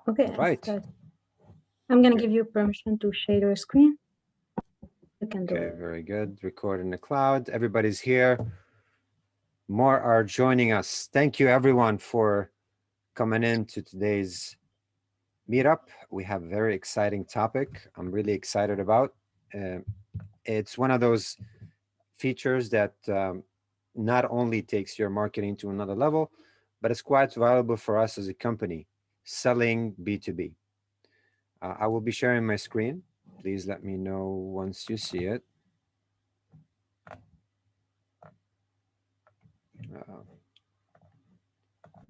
Okay, Right. I'm going to give you permission to share your screen. You can do Okay, it. very good. Record in the cloud. Everybody's here. More are joining us. Thank you, everyone, for coming in to today's meetup. We have a very exciting topic I'm really excited about. It's one of those features that not only takes your marketing to another level, but it's quite valuable for us as a company selling B2B. I will be sharing my screen. Please let me know once you see it.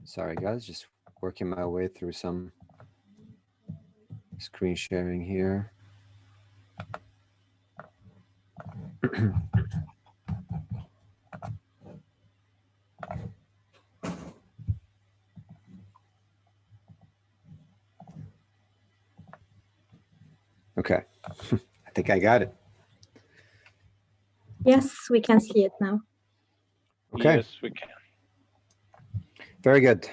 Sorry, guys, just working my way through some screen sharing here. Okay, I think I got it. Yes, we can see it now. Okay. Yes, we can. Very good.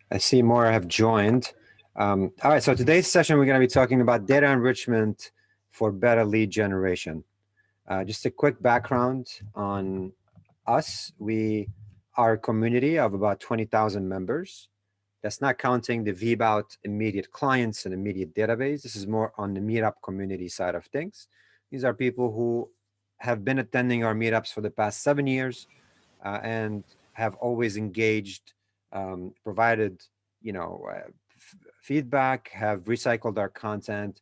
I see more have joined. All right, so today's session, we're going to be talking about data enrichment for better lead generation. Just a quick background on us. We are a community of about 20,000 members. That's not counting the VBot immediate clients and immediate database. This is more on the meetup community side of things. These are people who have been attending our meetups for the past 7 years and have always engaged, provided, feedback, have recycled our content.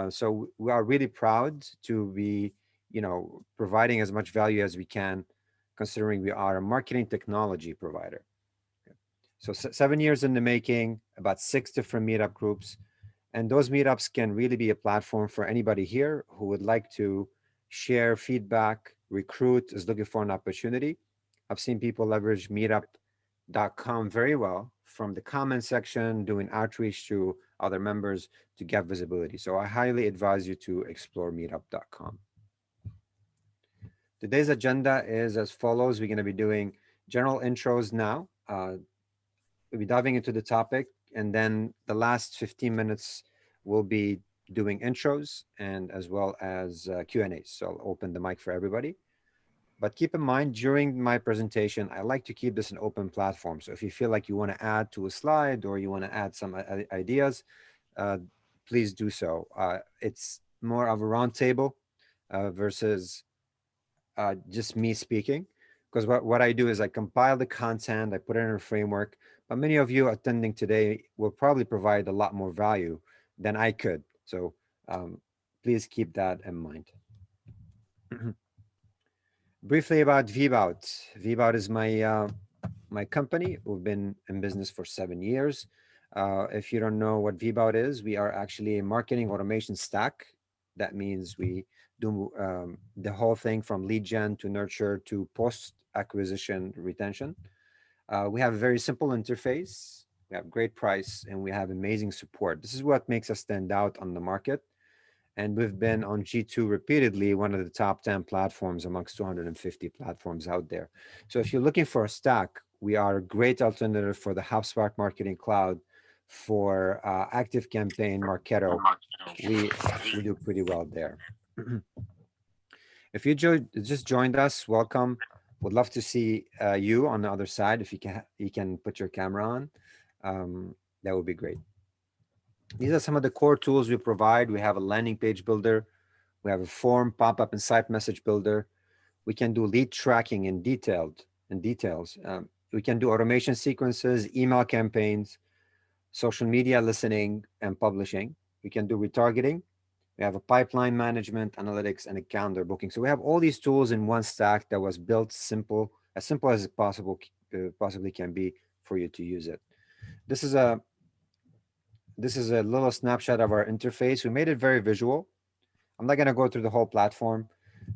So we are really proud to be, providing as much value as we can, considering we are a marketing technology provider. So 7 years in the making, about 6 different meetup groups. And those meetups can really be a platform for anybody here who would like to share feedback, recruit, is looking for an opportunity. I've seen people leverage meetup.com very well, from the comment section, doing outreach to other members to get visibility. So I highly advise you to explore meetup.com. Today's agenda is as follows. We're going to be doing general intros now. We'll be diving into the topic, and then the last 15 minutes we'll be doing intros and as well as Q&A. So I'll open the mic for everybody. But keep in mind, during my presentation, I like to keep this an open platform. So if you feel like you want to add to a slide or you want to add some ideas, please do so. It's more of a roundtable versus just me speaking. Because what I do is I compile the content, I put it in a framework, but many of you attending today will probably provide a lot more value than I could. So please keep that in mind. Briefly about VBot. VBot is my company. We've been in business for 7 years. If you don't know what VBot is, we are actually a marketing automation stack. That means we do the whole thing from lead gen to nurture to post-acquisition retention. We have a very simple interface, we have great price, and we have amazing support. This is what makes us stand out on the market. And we've been on G2 repeatedly, one of the top 10 platforms amongst 250 platforms out there. So if you're looking for a stack, we are a great alternative for the HubSpot Marketing Cloud, for Active Campaign, Marketo. We do pretty well there. If you just joined us, welcome. Would love to see you on the other side. If you can put your camera on, that would be great. These are some of the core tools we provide. We have a landing page builder. We have a form, pop-up, and site message builder. We can do lead tracking in details. We can do automation sequences, email campaigns, social media listening and publishing. We can do retargeting. We have a pipeline management, analytics, and a calendar booking. So we have all these tools in one stack that was built as simple as it possibly can be for you to use it. This is a little snapshot of our interface. We made it very visual. I'm not going to go through the whole platform.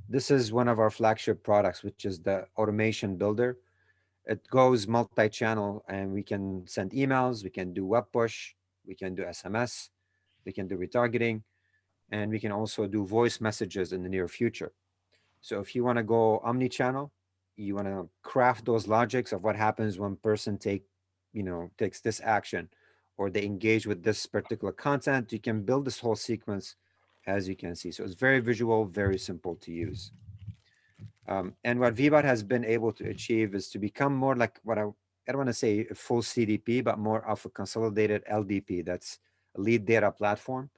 This is one of our flagship products, which is the automation builder. It goes multi-channel, and we can send emails, we can do web push, we can do SMS, we can do retargeting, and we can also do voice messages in the near future. So if you want to go omni-channel, you want to craft those logics of what happens when person takes this action or they engage with this particular content. You can build this whole sequence as you can see. So it's very visual, very simple to use. And what VBot has been able to achieve is to become more like what I don't want to say a full CDP, but more of a consolidated LDP. That's a lead data platform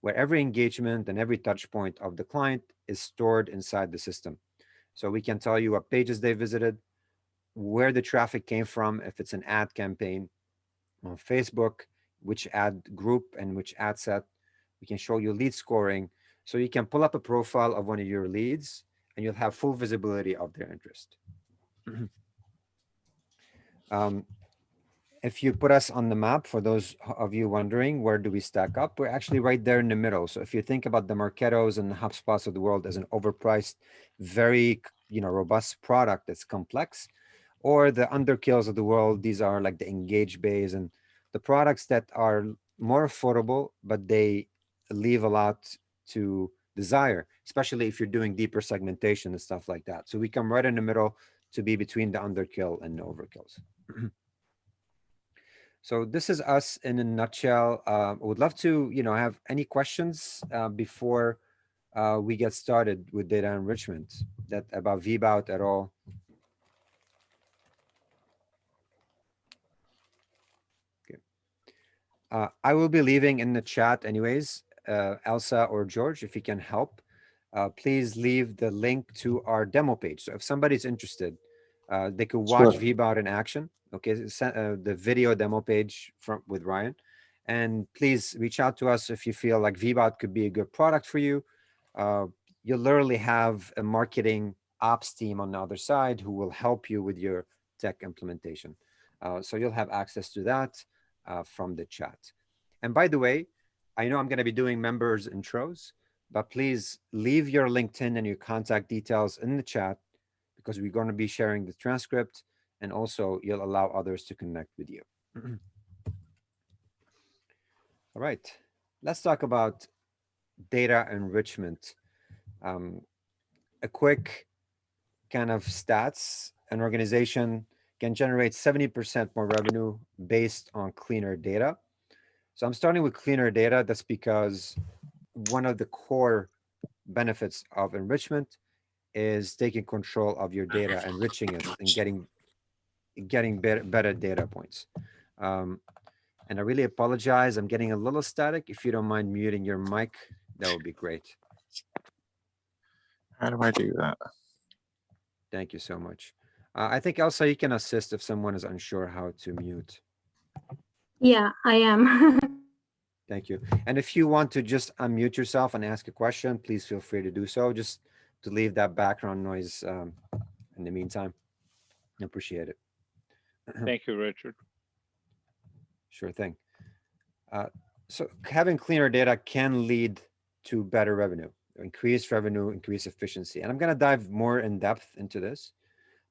where every engagement and every touch point of the client is stored inside the system. So we can tell you what pages they visited, where the traffic came from, if it's an ad campaign on Facebook, which ad group and which ad set. We can show you lead scoring. So you can pull up a profile of one of your leads and you'll have full visibility of their interest. um, if you put us on the map, for those of you wondering, where do we stack up? We're actually right there in the middle. So if you think about the Marketos and the HubSpots of the world as an overpriced, very robust product that's complex, or the Underkills of the world, these are like the Engage Base and the products that are more affordable, but they leave a lot to desire, especially if you're doing deeper segmentation and stuff like that. So we come right in the middle to be between the Underkill and the Overkills. So this is us in a nutshell. I would love to, have any questions before we get started with data enrichment that about VBOT at all. Okay. I will be leaving in the chat anyways, Elsa or George, if you can help. Please leave the link to our demo page. So if somebody's interested, they could watch Sure. VBOT in action. Okay, the video demo page with Ryan. And please reach out to us if you feel like VBOT could be a good product for you. You'll literally have a marketing ops team on the other side who will help you with your tech implementation. So you'll have access to that from the chat. And by the way, I know I'm going to be doing members intros, but please leave your LinkedIn and your contact details in the chat because we're going to be sharing the transcript and also you'll allow others to connect with you. All right, let's talk about data enrichment. A quick kind of stats: an organization can generate 70% more revenue based on cleaner data. So I'm starting with cleaner data. That's because one of the core benefits of enrichment is taking control of your data, enriching it, and getting better data points. And I really apologize. I'm getting a little static. If you don't mind muting your mic, that would be great. How do I do that? Thank you so much. I think Elsa, you can assist if someone is unsure how to mute. Yeah, I am. Thank you. And if you want to just unmute yourself and ask a question, please feel free to do so, just to leave that background noise in the meantime. I appreciate it. Thank you, Richard. Sure thing. So having cleaner data can lead to better revenue, increased revenue, increased efficiency. And I'm going to dive more in depth into this,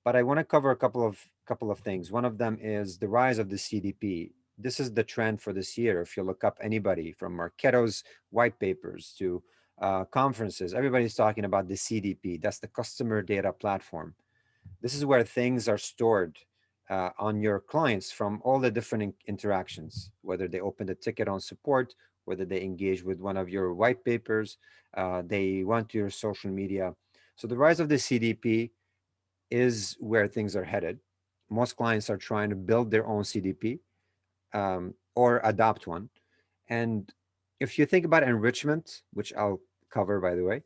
but I want to cover a couple of things. One of them is the rise of the CDP. This is the trend for this year. If you look up anybody from Marketo's white papers to conferences, everybody's talking about the CDP. That's the customer data platform. This is where things are stored on your clients from all the different interactions, whether they open a ticket on support, whether they engage with one of your white papers, they went to your social media. So the rise of the CDP is where things are headed. Most clients are trying to build their own CDP or adopt one. And if you think about enrichment, which I'll cover, by the way,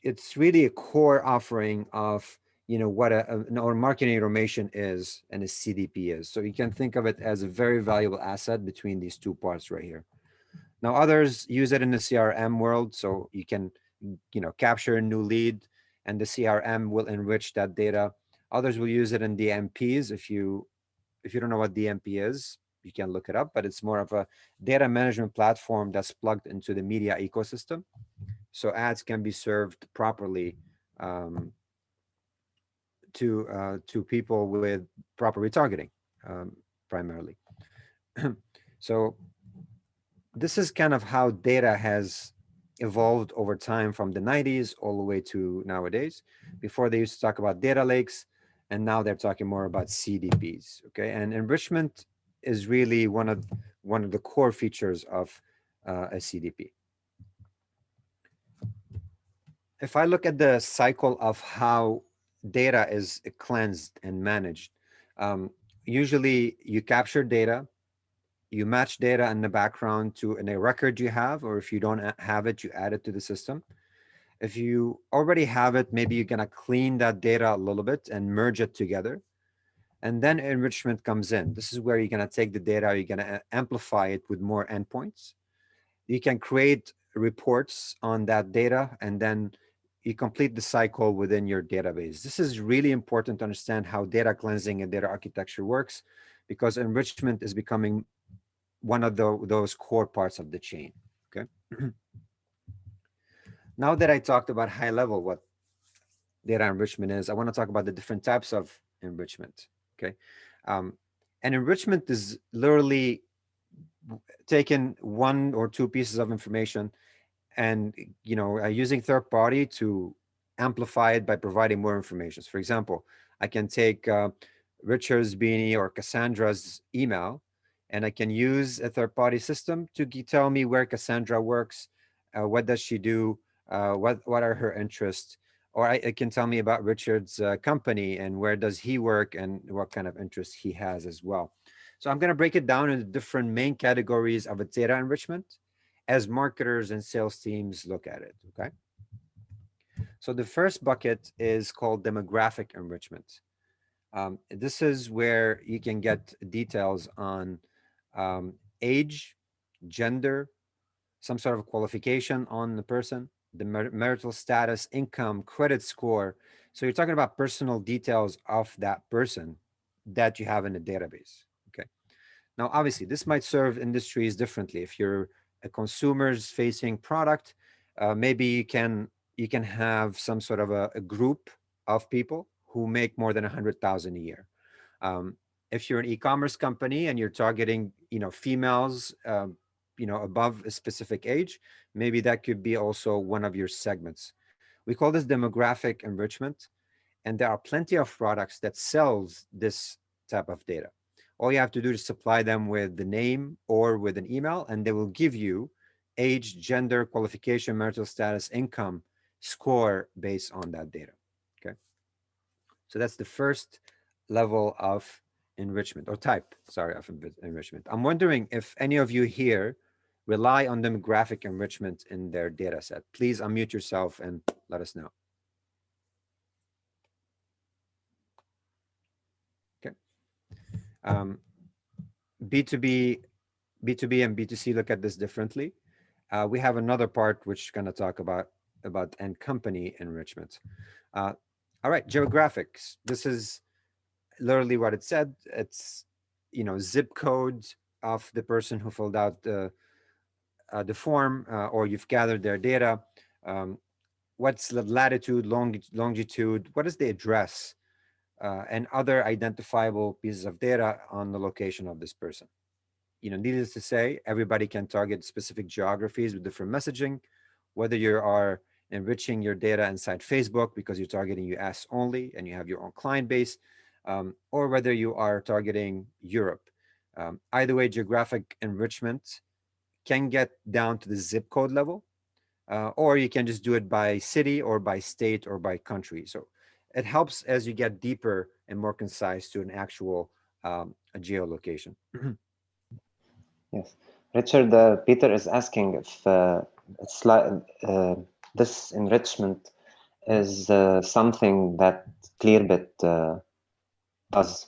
it's really a core offering of what or marketing automation is and a CDP is. So you can think of it as a very valuable asset between these two parts right here. Now others use it in the CRM world, so you can capture a new lead and the CRM will enrich that data. Others will use it in DMPs. If you don't know what DMP is, you can look it up, but it's more of a data management platform that's plugged into the media ecosystem. So ads can be served properly to people with proper retargeting, primarily. So this is kind of how data has evolved over time from the 90s all the way to nowadays. Before they used to talk about data lakes, and now they're talking more about CDPs. Okay, and enrichment is really one of the core features of a CDP. If I look at the cycle of how data is cleansed and managed, usually you capture data, you match data in the background to a record you have, or if you don't have it, you add it to the system. If you already have it, maybe you're going to clean that data a little bit and merge it together. And then enrichment comes in. This is where you're going to take the data, you're going to amplify it with more endpoints. You can create reports on that data, and then you complete the cycle within your database. This is really important to understand how data cleansing and data architecture works, because enrichment is becoming one of those core parts of the chain. Okay. Now that I talked about high level what data enrichment is, I want to talk about the different types of enrichment. Okay. And enrichment is literally taking one or two pieces of information and using third party to amplify it by providing more information. So for example, I can take Richard's, Beanie, or Cassandra's email, and I can use a third party system to tell me where Cassandra works, what does she do, what are her interests, or it can tell me about Richard's company and where does he work and what kind of interests he has as well. So I'm going to break it down into different main categories of a data enrichment as marketers and sales teams look at it, okay? So the first bucket is called demographic enrichment. This is where you can get details on age, gender, some sort of qualification on the person, the marital status, income, credit score. So you're talking about personal details of that person that you have in the database, okay? Now, obviously, this might serve industries differently. If you're a consumers facing product, maybe you can have some sort of a group of people who make more than 100,000 a year. If you're an e-commerce company and you're targeting, females, above a specific age, maybe that could be also one of your segments. We call this demographic enrichment, and there are plenty of products that sells this type of data. All you have to do is supply them with the name or with an email, and they will give you age, gender, qualification, marital status, income, score based on that data. Okay. So that's the first level of enrichment, or type, sorry, of enrichment. I'm wondering if any of you here rely on demographic enrichment in their data set. Please unmute yourself and let us know. Okay. B2B and B2C look at this differently. We have another part which is going to talk about end company enrichment. All right, geographics. This is literally what it said. It's zip code of the person who filled out the form, or you've gathered their data. What's the latitude, longitude? What is the address? And other identifiable pieces of data on the location of this person. Needless to say, everybody can target specific geographies with different messaging, whether you are enriching your data inside Facebook because you're targeting US only and you have your own client base, or whether you are targeting Europe. Either way, geographic enrichment can get down to the zip code level, or you can just do it by city or by state or by country. So it helps as you get deeper and more concise to an actual geolocation. Yes, Richard, Peter is asking if it's like this enrichment is something that Clearbit does.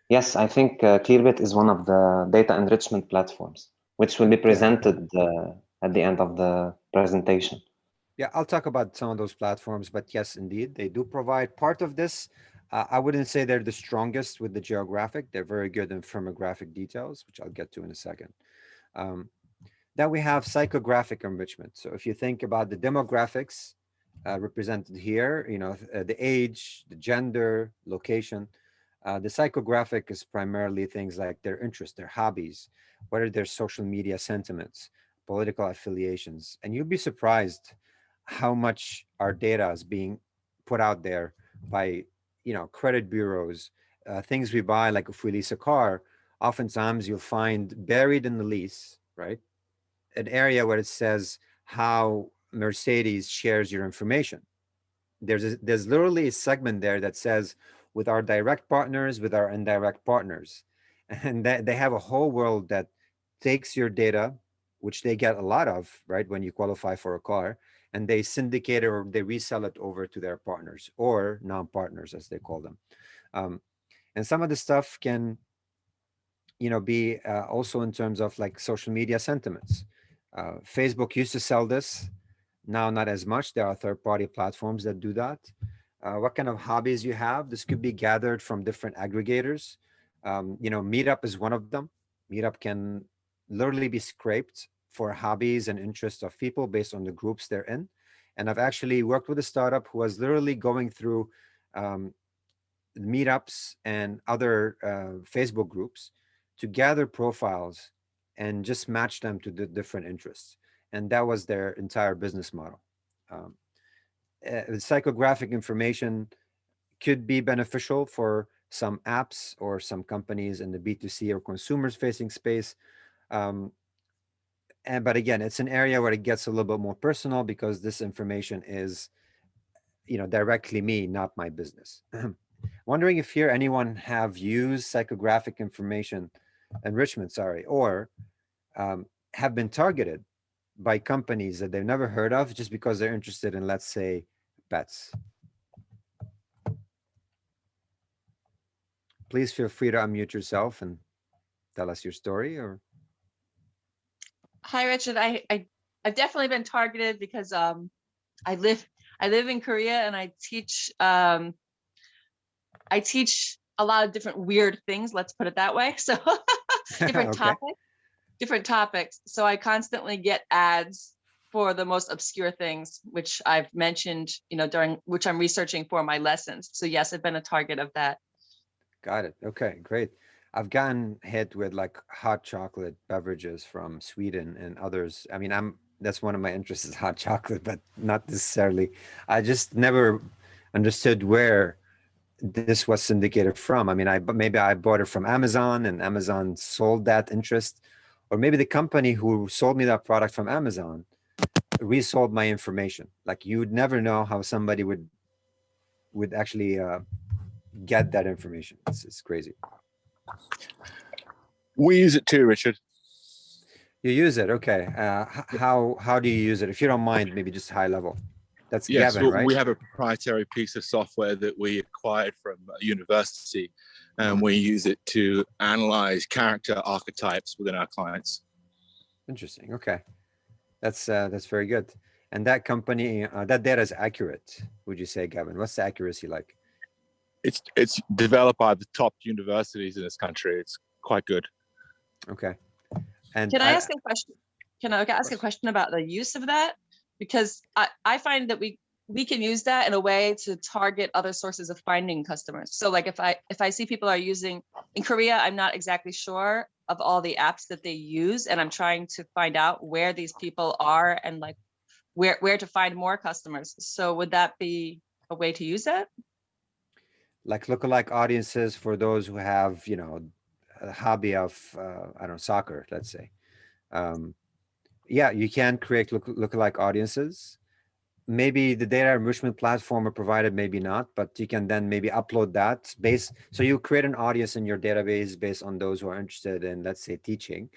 Yes, I think Clearbit is one of the data enrichment platforms, which will be presented at the end of the presentation. Yeah, I'll talk about some of those platforms, but yes, indeed, they do provide part of this. I wouldn't say they're the strongest with the geographic. They're very good in firmographic details, which I'll get to in a second. Then we have psychographic enrichment. So if you think about the demographics represented here, the age, the gender, location, the psychographic is primarily things like their interests, their hobbies, what are their social media sentiments, political affiliations. And you'll be surprised how much our data is being put out there by, credit bureaus, things we buy, like if we lease a car, oftentimes you'll find buried in the lease, right, an area where it says how Mercedes shares your information. There's literally a segment there that says with our direct partners, with our indirect partners, and that they have a whole world that takes your data, which they get a lot of, right, when you qualify for a car, and they syndicate it or they resell it over to their partners or non-partners, as they call them. And some of the stuff can, be also in terms of like social media sentiments. Facebook used to sell this, now not as much. There are third-party platforms that do that. What kind of hobbies you have? This could be gathered from different aggregators. Meetup is one of them. Meetup can literally be scraped for hobbies and interests of people based on the groups they're in. And I've actually worked with a startup who was literally going through meetups and other Facebook groups to gather profiles and just match them to the different interests. And that was their entire business model. Psychographic information could be beneficial for some apps or some companies in the B2C or consumers facing space. But again, it's an area where it gets a little bit more personal because this information is, directly me, not my business. Wondering if here anyone have used psychographic information enrichment, or have been targeted by companies that they've never heard of just because they're interested in, let's say, pets. Please feel free to unmute yourself and tell us your story. Or Hi, Richard. I've definitely been targeted because I live in Korea and I teach a lot of different weird things. Let's put it that way. So different Okay. topics. So I constantly get ads for the most obscure things, which I've mentioned, during which I'm researching for my lessons. So yes, I've been a target of that. Got it. Okay, great. I've gotten hit with like hot chocolate beverages from Sweden and others. I mean, that's one of my interests is hot chocolate, but not necessarily. I just never understood where this was syndicated from. I mean, maybe I bought it from Amazon and Amazon sold that interest, or maybe the company who sold me that product from Amazon resold my information. Like you'd never know how somebody would actually get that information. It's crazy. We use it too, Richard. You use it, okay. How do you use it? If you don't mind, maybe just high level. That's Yes, Gavin, right? we have a proprietary piece of software that we acquired from a university, and we use it to analyze character archetypes within our clients. Interesting. Okay, that's very good. And that company, that data is accurate, would you say, Gavin? What's the accuracy like? It's developed by the top universities in this country. It's quite good. Okay. And Can I ask a question? Can I ask a question about the use of that? Because I find that we can use that in a way to target other sources of finding customers. So like if I see people are using in Korea, I'm not exactly sure of all the apps that they use, and I'm trying to find out where these people are and like where to find more customers. So would that be a way to use that? like lookalike audiences for those who have, a hobby of, I don't know, soccer, let's say. Yeah, you can create lookalike audiences. Maybe the data enrichment platform are provided, maybe not, but you can then maybe upload that so you create an audience in your database based on those who are interested in, let's say, teaching.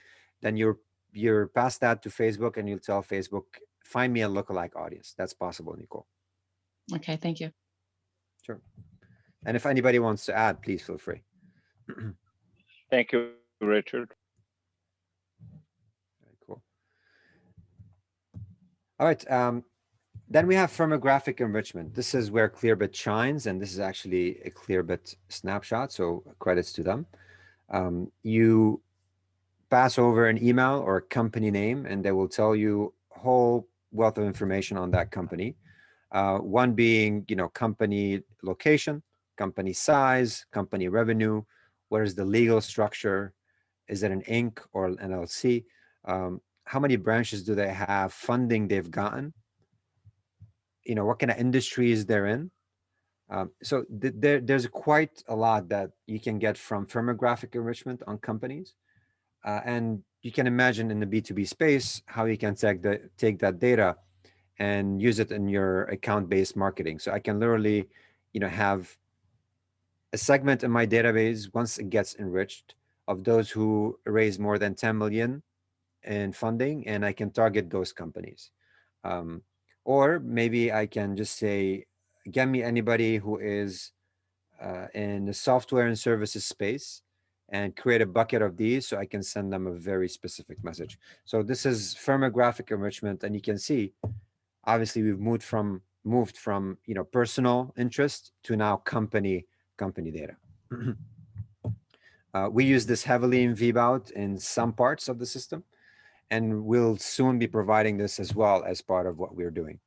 Then you're pass that to Facebook and you'll tell Facebook, find me a lookalike audience. That's possible, Nicole. Okay, thank you. Sure. And if anybody wants to add, please feel free. Thank you, Richard. Very cool. All right. Then we have firmographic enrichment. This is where Clearbit shines, and this is actually a Clearbit snapshot, so credits to them. You pass over an email or a company name, and they will tell you a whole wealth of information on that company. One being, company location, company size, company revenue, what is the legal structure? Is it an Inc. or an LLC? How many branches do they have? Funding they've gotten? What kind of industries they're in? So there's quite a lot that you can get from firmographic enrichment on companies. And you can imagine in the B2B space, how you can take that data and use it in your account-based marketing. So I can literally, have a segment in my database once it gets enriched of those who raise more than 10 million in funding, and I can target those companies. Or maybe I can just say, get me anybody who is in the software and services space, and create a bucket of these so I can send them a very specific message. So this is firmographic enrichment, and you can see, obviously we've moved from personal interest to now company data. We use this heavily in VBot in some parts of the system, and we'll soon be providing this as well as part of what we're doing.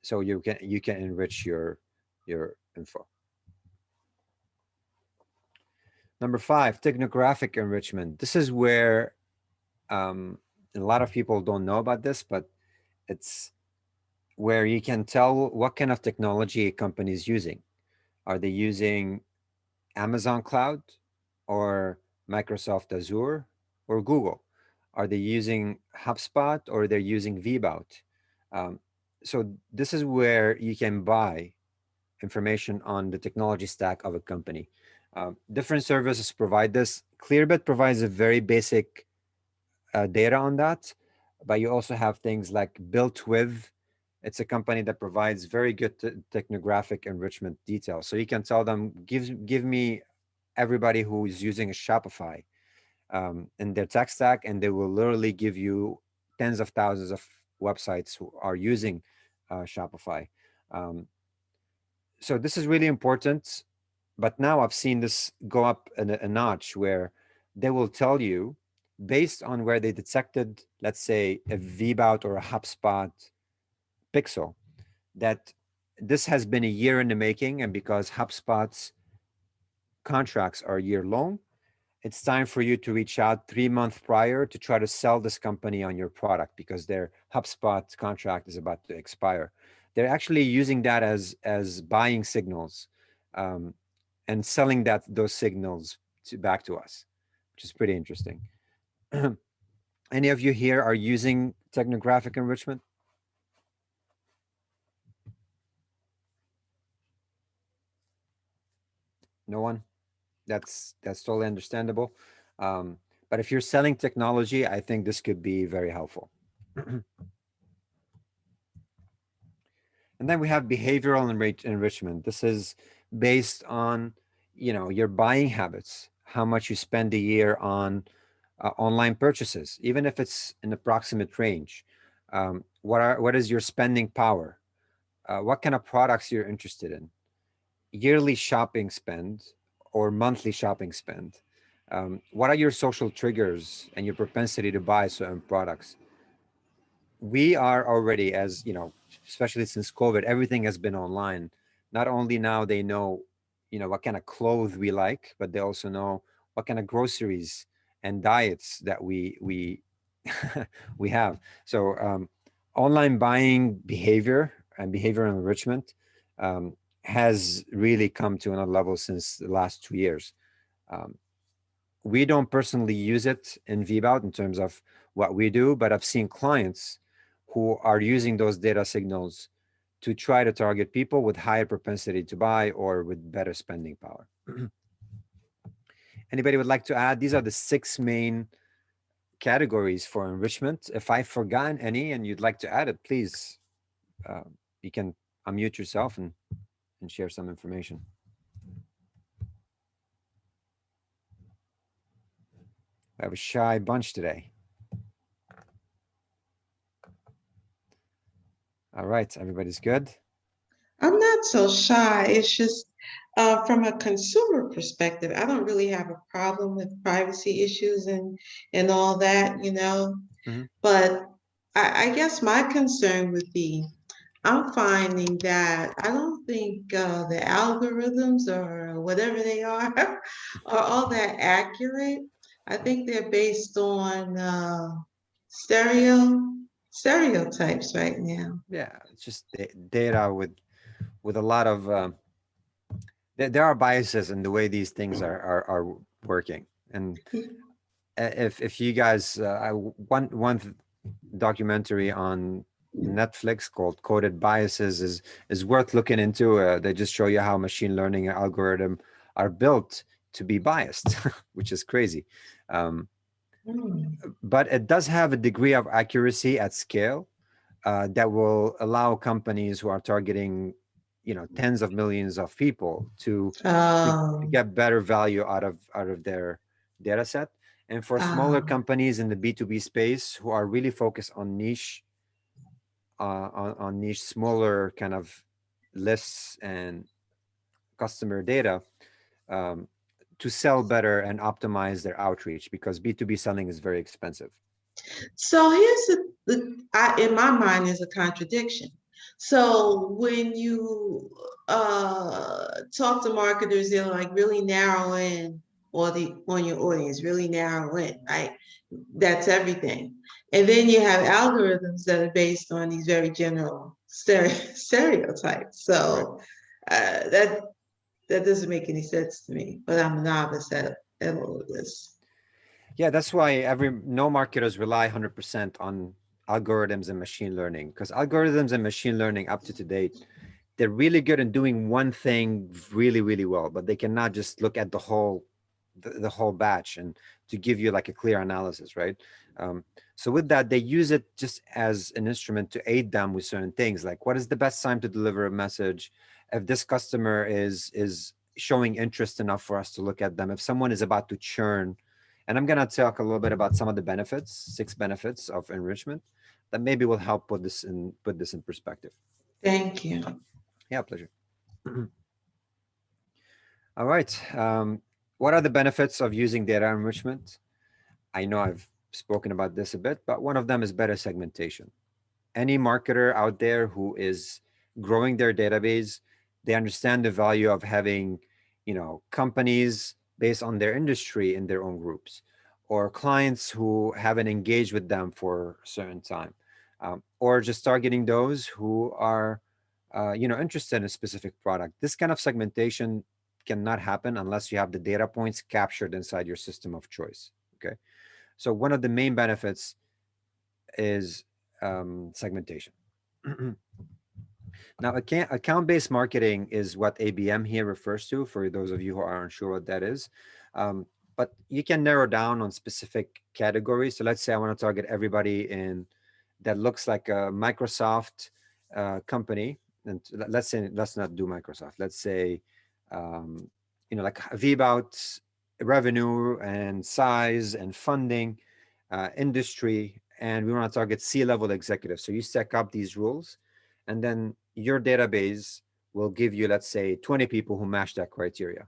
So you can enrich your info. Number 5, technographic enrichment. This is where a lot of people don't know about this, but it's where you can tell what kind of technology a company is using. Are they using Amazon Cloud or Microsoft Azure or Google? Are they using HubSpot or they're using VBot? So this is where you can buy information on the technology stack of a company. Different services provide this. Clearbit provides a very basic data on that, but you also have things like Built With. It's a company that provides very good technographic enrichment details. So you can tell them, give me everybody who is using a Shopify in their tech stack, and they will literally give you tens of thousands of websites who are using Shopify. So this is really important. But now I've seen this go up a notch, where they will tell you, based on where they detected, let's say, a VBot or a HubSpot pixel, that this has been a year in the making, and because HubSpot's contracts are year long, it's time for you to reach out 3 months prior to try to sell this company on your product, because their HubSpot contract is about to expire. They're actually using that as buying signals, and selling those signals back to us, which is pretty interesting. Any of you here are using technographic enrichment? No one? That's totally understandable. But if you're selling technology, I think this could be very helpful. And then we have behavioral enrichment. This is based on, your buying habits, how much you spend a year on online purchases, even if it's an approximate range. What is your spending power? What kind of products you're interested in? Yearly shopping spend or monthly shopping spend? What are your social triggers and your propensity to buy certain products? We are already, as especially since COVID, everything has been online. Not only now they know, what kind of clothes we like, but they also know what kind of groceries and diets that we we have. So online buying behavior and behavioral enrichment has really come to another level since the last 2 years. We don't personally use it in VBot in terms of what we do, but I've seen clients who are using those data signals to try to target people with higher propensity to buy or with better spending power. Anybody would like to add? These are the 6 main categories for enrichment. If I've forgotten any and you'd like to add it, please, you can unmute yourself and share some information. We have a shy bunch today. All right, everybody's good? I'm not so shy. It's just from a consumer perspective, I don't really have a problem with privacy issues and all that, Mhm. But I guess my concern would be, I'm finding that I don't think the algorithms or whatever they are all that accurate. I think they're based on stereotypes right now. Yeah, it's just data with with a lot of there are biases in the way these things are working. And if you guys one documentary on Netflix called Coded Biases is worth looking into. They just show you how machine learning algorithm are built to be biased, which is crazy. But it does have a degree of accuracy at scale that will allow companies who are targeting, tens of millions of people to get better value out of their data set. And for smaller companies in the B2B space who are really focused on niche, smaller kind of lists and customer data, to sell better and optimize their outreach, because B2B selling is very expensive. So here's in my mind is a contradiction. So when you talk to marketers, they're like really narrow in on your audience, really narrow in, right? That's everything. And then you have algorithms that are based on these very general stereotypes. So that doesn't make any sense to me, but I'm a novice at all of this. Yeah, that's why no marketers rely 100% on algorithms and machine learning, because algorithms and machine learning up to date, they're really good in doing one thing really, really well, but they cannot just look at the whole batch and to give you like a clear analysis, right? So with that, they use it just as an instrument to aid them with certain things, like what is the best time to deliver a message, if this customer is showing interest enough for us to look at them, if someone is about to churn. And I'm going to talk a little bit about some of the benefits, 6 benefits of enrichment that maybe will help put this in perspective. Thank you. Yeah, pleasure. All right. What are the benefits of using data enrichment? I know I've spoken about this a bit, but one of them is better segmentation. Any marketer out there who is growing their database, they understand the value of having, companies based on their industry in their own groups, or clients who haven't engaged with them for a certain time, or just targeting those who are, interested in a specific product. This kind of segmentation cannot happen unless you have the data points captured inside your system of choice. Okay, so one of the main benefits is segmentation. Now, account-based marketing is what ABM here refers to, for those of you who are unsure what that is. But you can narrow down on specific categories. So let's say I want to target everybody that looks like a Microsoft company. And let's not do Microsoft. Let's say, like VBot, revenue and size and funding, industry, and we want to target C-level executives. So you stack up these rules, and then your database will give you, let's say, 20 people who match that criteria.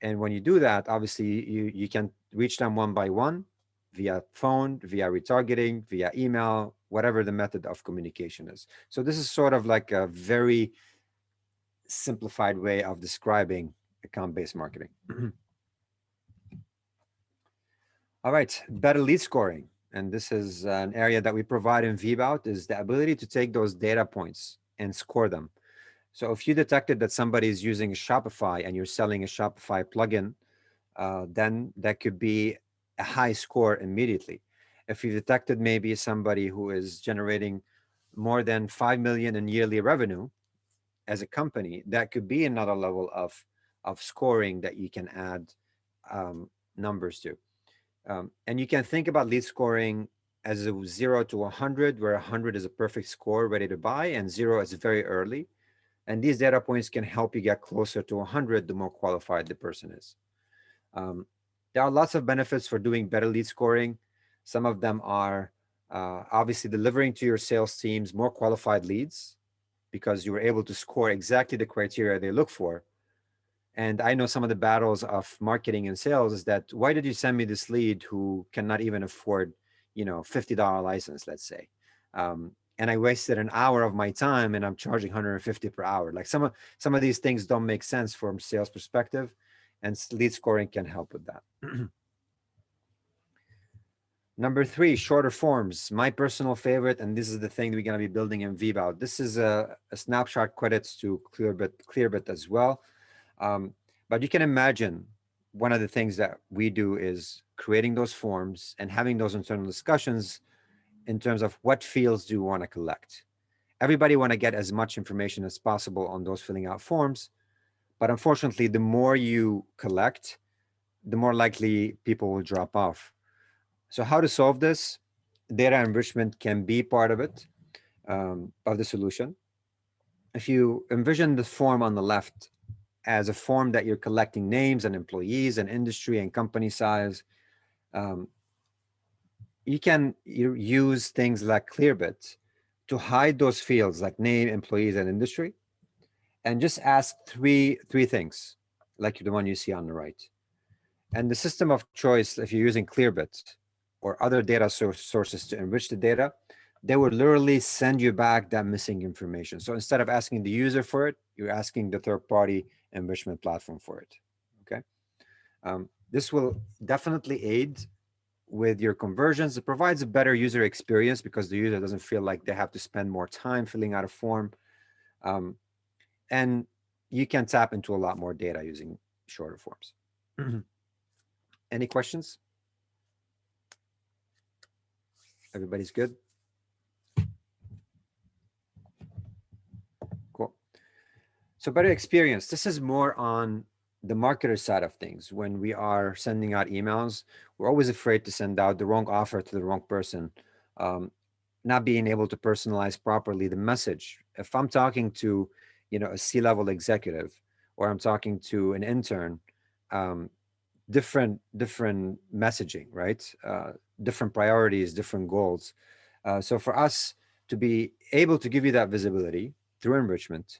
And when you do that, obviously you can reach them one by one via phone, via retargeting, via email, whatever the method of communication is. So this is sort of like a very simplified way of describing account-based marketing. All right, better lead scoring. And this is an area that we provide in VBot, is the ability to take those data points and score them. So if you detected that somebody is using a Shopify and you're selling a Shopify plugin, then that could be a high score immediately. If you detected maybe somebody who is generating more than 5 million in yearly revenue as a company, that could be another level of scoring that you can add numbers to. And you can think about lead scoring as a 0 to 100, where 100 is a perfect score ready to buy and 0 is very early. And these data points can help you get closer to 100 the more qualified the person is. There are lots of benefits for doing better lead scoring. Some of them are obviously delivering to your sales teams more qualified leads, because you were able to score exactly the criteria they look for. And I know some of the battles of marketing and sales is that, why did you send me this lead who cannot even afford, $50 license, let's say. And I wasted an hour of my time and I'm charging 150 per hour. Like some of these things don't make sense from sales perspective, and lead scoring can help with that. Number 3, shorter forms. My personal favorite, and this is the thing we're going to be building in VBot. This is a snapshot credits to Clearbit as well. But you can imagine one of the things that we do is creating those forms and having those internal discussions in terms of what fields do you want to collect. Everybody want to get as much information as possible on those filling out forms. But unfortunately, the more you collect, the more likely people will drop off. So how to solve this? Data enrichment can be part of it, of the solution. If you envision the form on the left as a form that you're collecting names and employees and industry and company size, you can use things like Clearbit to hide those fields like name, employees, and industry, and just ask three things, like the one you see on the right. And the system of choice, if you're using Clearbit or other data sources to enrich the data, they would literally send you back that missing information. So instead of asking the user for it, you're asking the third-party enrichment platform for it, okay? This will definitely aid with your conversions. It provides a better user experience because the user doesn't feel like they have to spend more time filling out a form. And you can tap into a lot more data using shorter forms. Any questions? Everybody's good? Cool. So better experience. This is more on the marketer side of things. When we are sending out emails, we're always afraid to send out the wrong offer to the wrong person, not being able to personalize properly the message. If I'm talking to, a C-level executive, or I'm talking to an intern, different messaging, right? Different priorities, different goals. So for us to be able to give you that visibility through enrichment,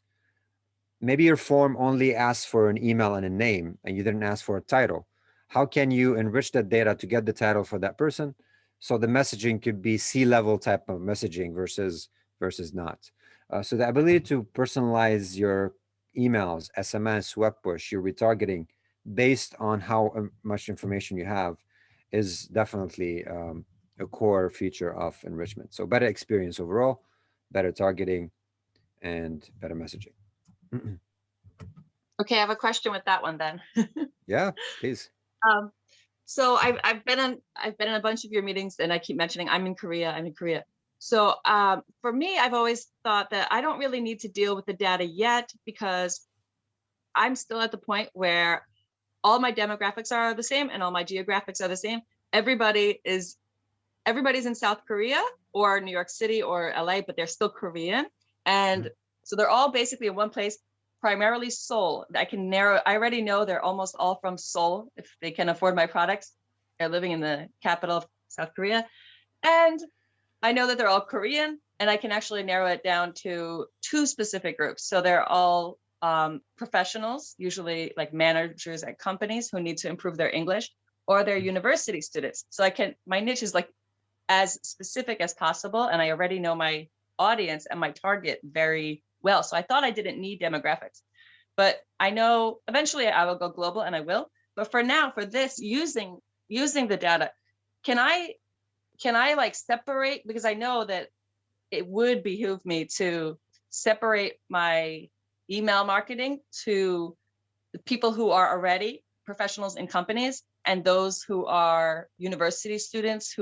maybe your form only asks for an email and a name, and you didn't ask for a title. How can you enrich that data to get the title for that person? So the messaging could be C-level type of messaging versus not. So the ability to personalize your emails, SMS, web push, your retargeting based on how much information you have is definitely a core feature of enrichment. So better experience overall, better targeting, and better messaging. Okay, I have a question with that one then. Yeah, please. So I've been in a bunch of your meetings, and I keep mentioning I'm in Korea. So for me, I've always thought that I don't really need to deal with the data yet because I'm still at the point where all my demographics are the same and all my geographics are the same. Everybody's in South Korea or New York City or LA, but they're still Korean. And so they're all basically in one place, primarily Seoul. I already know they're almost all from Seoul if they can afford my products. They're living in the capital of South Korea. And I know that they're all Korean, and I can actually narrow it down to 2 specific groups. So they're all professionals, usually like managers at companies who need to improve their English, or they're university students. So my niche is like as specific as possible, and I already know my audience and my target very well. So I thought I didn't need demographics, but I know eventually I will go global, and I will. But for now, for this, using the data, can I like separate, because I know that it would behoove me to separate my email marketing to the people who are already professionals in companies and those who are university students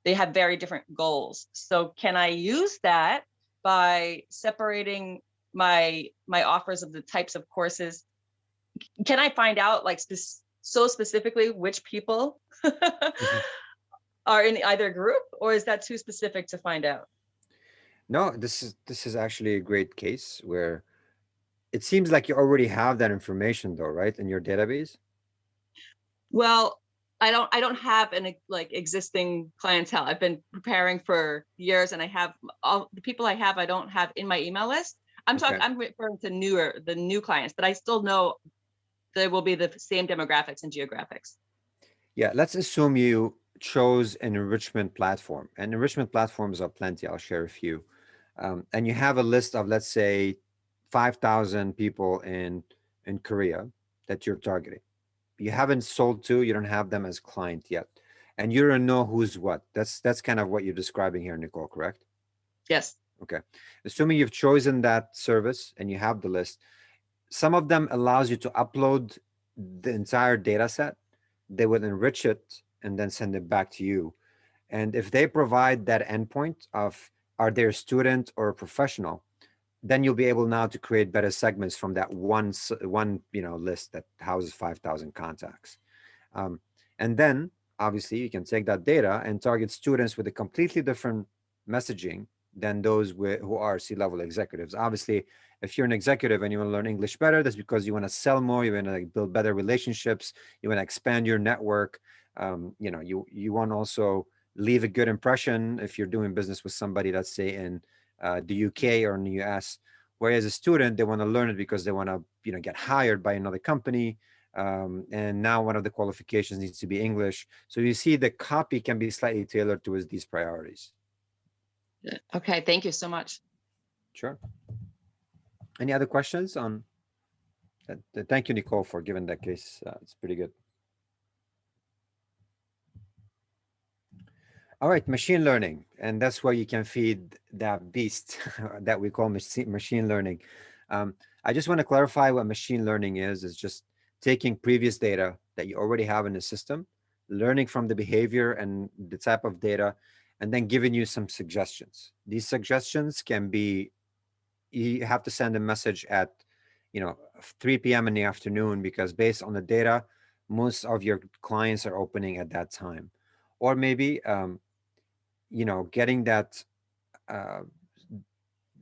they have very different goals. So can I use that by separating my offers of the types of courses? Can I find out like so specifically which people are in either group, or is that too specific to find out? No, this is actually a great case where it seems like you already have that information though, right? In your database? Well, I don't have an like existing clientele. I've been preparing for years, and I have all the people I don't have in my email list. I'm referring to the new clients, but I still know there will be the same demographics and geographics. Yeah, let's assume you chose an enrichment platform, and enrichment platforms are plenty. I'll share a few. And you have a list of, let's say, 5,000 people in Korea that you're targeting. You haven't sold to, you don't have them as client yet. and you don't know who's what. That's kind of what you're describing here, Nicole, correct? Yes. Okay. Assuming you've chosen that service and you have the list, some of them allows you to upload the entire data set. They will enrich it and then send it back to you. And if they provide that endpoint of are they a student or a professional, then you'll be able now to create better segments from that one list that houses 5,000 contacts. And then obviously you can take that data and target students with a completely different messaging than those who are C-level executives. Obviously, if you're an executive and you want to learn English better, that's because you want to sell more, you want to build better relationships, you want to expand your network. You want to also leave a good impression if you're doing business with somebody, let's say in the UK or in the US. Whereas a student, they want to learn it because they want to, get hired by another company. And now one of the qualifications needs to be English. So you see the copy can be slightly tailored towards these priorities. Okay, thank you so much. Sure. Any other questions on that? Thank you, Nicole, for giving that case. It's pretty good. All right, machine learning. And that's where you can feed that beast that we call machine learning. I just want to clarify what machine learning is. It's just taking previous data that you already have in the system, learning from the behavior and the type of data, and then giving you some suggestions. These suggestions can be, you have to send a message at 3 p.m. in the afternoon, because based on the data, most of your clients are opening at that time. Or maybe getting that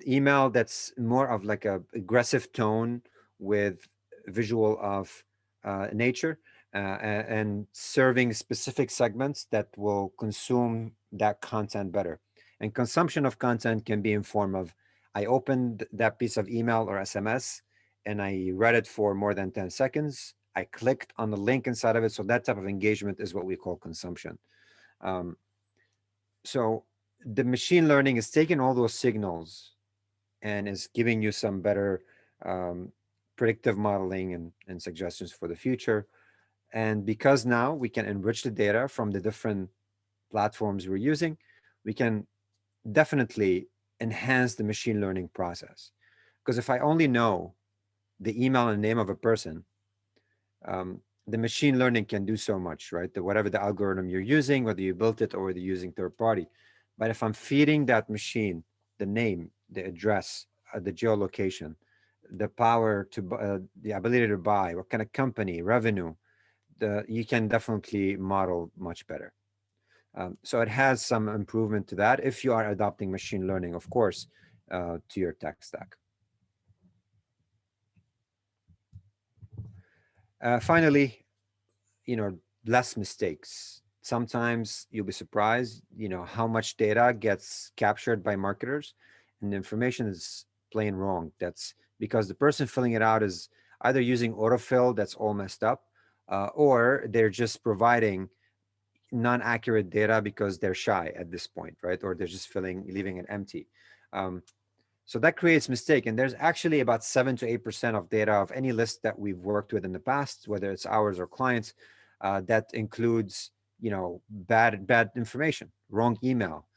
email that's more of like a aggressive tone with visual of nature, and serving specific segments that will consume that content better. And consumption of content can be in form of, I opened that piece of email or SMS and I read it for more than 10 seconds. I clicked on the link inside of it. So that type of engagement is what we call consumption. So the machine learning is taking all those signals and is giving you some better predictive modeling and suggestions for the future. And because now we can enrich the data from the different platforms we're using, we can definitely enhance the machine learning process. Because if I only know the email and name of a person, the machine learning can do so much, right? Whatever the algorithm you're using, whether you built it or whether you're using third party. But if I'm feeding that machine the name, the address, the geolocation, the power to the ability to buy, what kind of company, revenue, you can definitely model much better. So it has some improvement to that if you are adopting machine learning, of course, to your tech stack. Finally, less mistakes. Sometimes you'll be surprised, how much data gets captured by marketers and the information is plain wrong. That's because the person filling it out is either using autofill that's all messed up, or they're just providing non-accurate data because they're shy at this point, right? Or they're just leaving it empty. So that creates mistake. And there's actually about 7 to 8% of data of any list that we've worked with in the past, whether it's ours or clients, that includes, bad information, wrong email.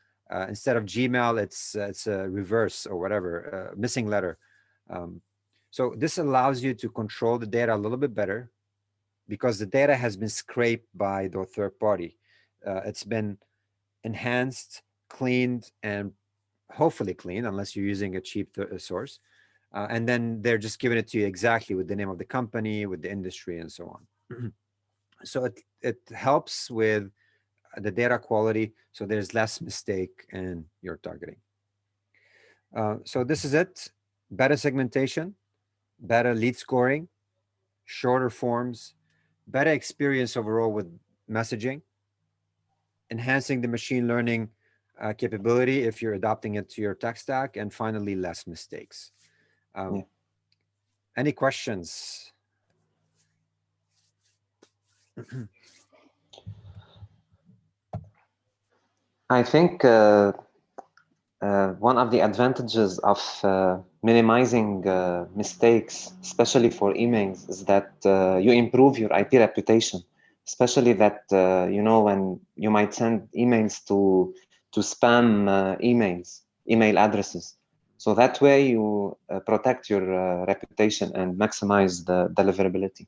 Instead of Gmail, it's a reverse or whatever, missing letter. So this allows you to control the data a little bit better because the data has been scraped by the third party. It's been enhanced, cleaned, and hopefully clean, unless you're using a cheap source. And then they're just giving it to you exactly with the name of the company, with the industry, and so on. So it helps with the data quality, so there's less mistake in your targeting. So this is it. Better segmentation, better lead scoring, shorter forms, better experience overall with messaging, enhancing the machine learning capability if you're adopting it to your tech stack, and finally, less mistakes. Any questions? I think one of the advantages of minimizing mistakes, especially for emails, is that you improve your IP reputation especially that when you might send emails to spam email addresses. So that way you protect your reputation and maximize the deliverability.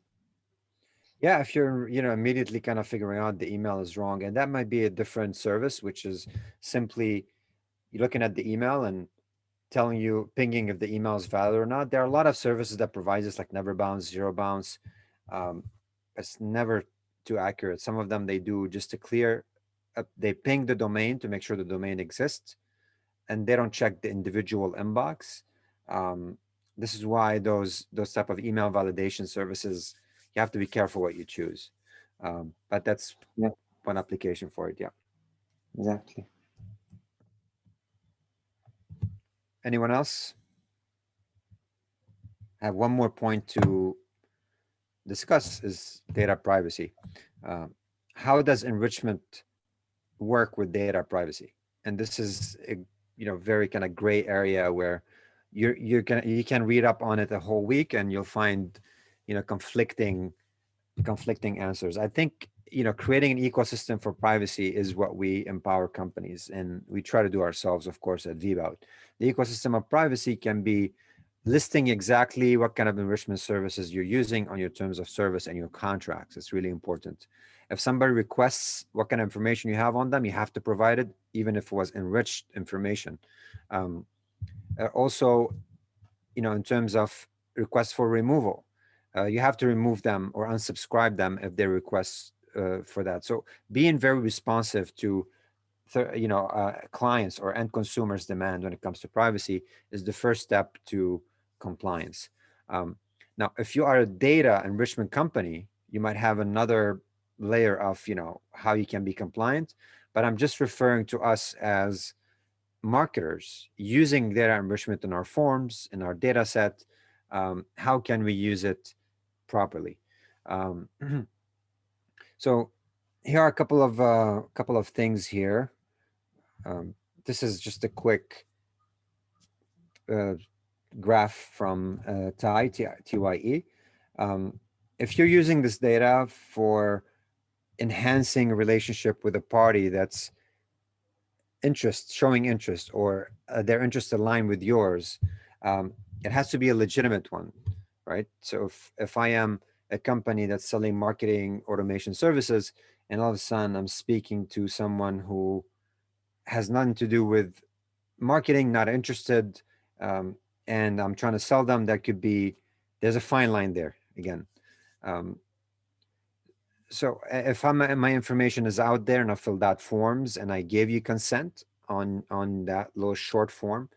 Yeah, if you're, immediately kind of figuring out the email is wrong, and that might be a different service, which is simply you're looking at the email and telling you, pinging if the email is valid or not. There are a lot of services that provide this, like never bounce, zero bounce. It's never too accurate. Some of them they do just to clear, they ping the domain to make sure the domain exists, and they don't check the individual inbox. This is why those type of email validation services, you have to be careful what you choose. But that's one application for it. Yeah. Exactly. Anyone else? I have one more point to discuss is data privacy. How does enrichment work with data privacy? And this is a very kind of gray area where you can read up on it a whole week and you'll find conflicting answers. I think creating an ecosystem for privacy is what we empower companies, and we try to do ourselves, of course, at VBot. The ecosystem of privacy can be listing exactly what kind of enrichment services you're using on your terms of service and your contracts. It's really important. If somebody requests what kind of information you have on them, you have to provide it, even if it was enriched information. Also, in terms of requests for removal, you have to remove them or unsubscribe them if they request for that. So being very responsive to clients or end consumers' demand when it comes to privacy is the first step to compliance. Now, if you are a data enrichment company, you might have another layer of how you can be compliant, but I'm just referring to us as marketers using data enrichment in our forms, in our data set. How can we use it properly? So here are a couple of things here. This is just a quick graph from TYE. If you're using this data for enhancing a relationship with a party that's showing interest, or their interest align with yours, it has to be a legitimate one, right? So if I am a company that's selling marketing automation services, and all of a sudden I'm speaking to someone who has nothing to do with marketing, not interested, and I'm trying to sell them, there's a fine line there again. So if my information is out there and I filled out forms and I gave you consent on that little short form,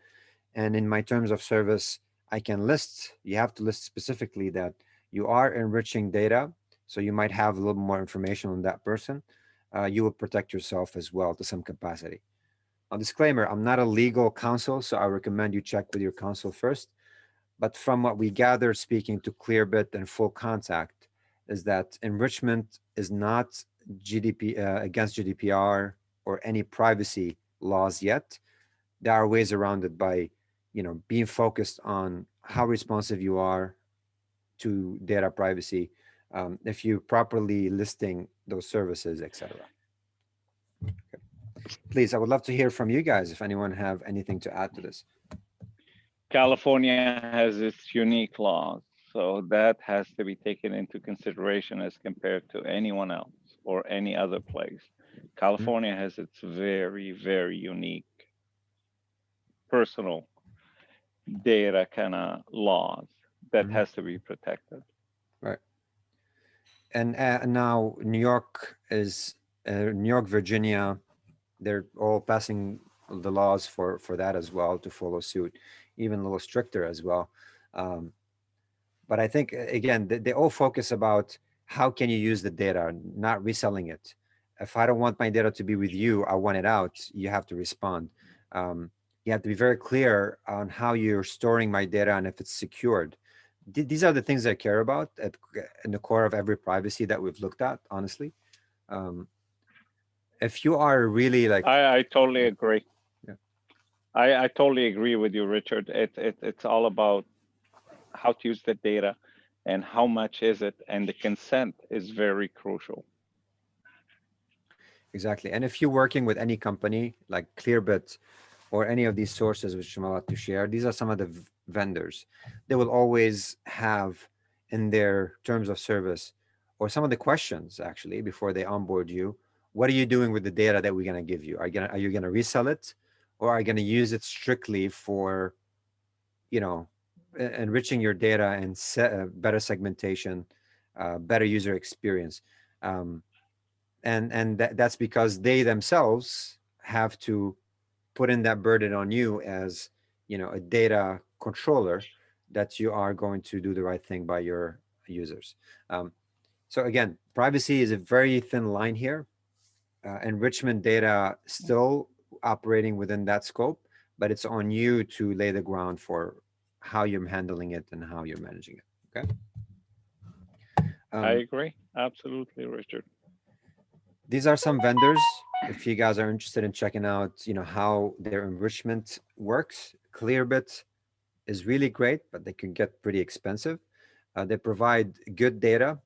and in my terms of service, I can list, you have to list specifically that you are enriching data. So you might have a little more information on that person. You will protect yourself as well to some capacity. A disclaimer, I'm not a legal counsel, so I recommend you check with your counsel first. But from what we gathered speaking to Clearbit and Full Contact is that enrichment is not against GDPR or any privacy laws yet. There are ways around it by being focused on how responsive you are to data privacy, if you're properly listing those services, etc. Okay. Please, I would love to hear from you guys if anyone have anything to add to this. California has its unique laws, so that has to be taken into consideration as compared to anyone else or any other place. California has its very, very unique personal data kind of laws that has to be protected. Right. And now New York, Virginia, they're all passing the laws for that as well to follow suit, even a little stricter as well. But I think, again, they all focus about how can you use the data, not reselling it. If I don't want my data to be with you, I want it out, you have to respond. You have to be very clear on how you're storing my data and if it's secured. These are the things I care about in the core of every privacy that we've looked at, honestly. If you are really like... I totally agree. Yeah. I totally agree with you, Richard. It's all about how to use the data and how much is it, and the consent is very crucial. Exactly. And if you're working with any company like Clearbit or any of these sources which I'm about to share, these are some of the vendors. They will always have in their terms of service, or some of the questions actually before they onboard you, what are you doing with the data that we're going to give you? Are you going to resell it, or are you going to use it strictly for, you know, enriching your data and better segmentation, better user experience? And that's because they themselves have to put in that burden on you as, you know, a data controller, that you are going to do the right thing by your users. So again, privacy is a very thin line here. Enrichment data still operating within that scope, but it's on you to lay the ground for how you're handling it and how you're managing it. Okay. I agree. Absolutely, Richard. These are some vendors. If you guys are interested in checking out, you know, how their enrichment works, Clearbit is really great, but they can get pretty expensive. They provide good data,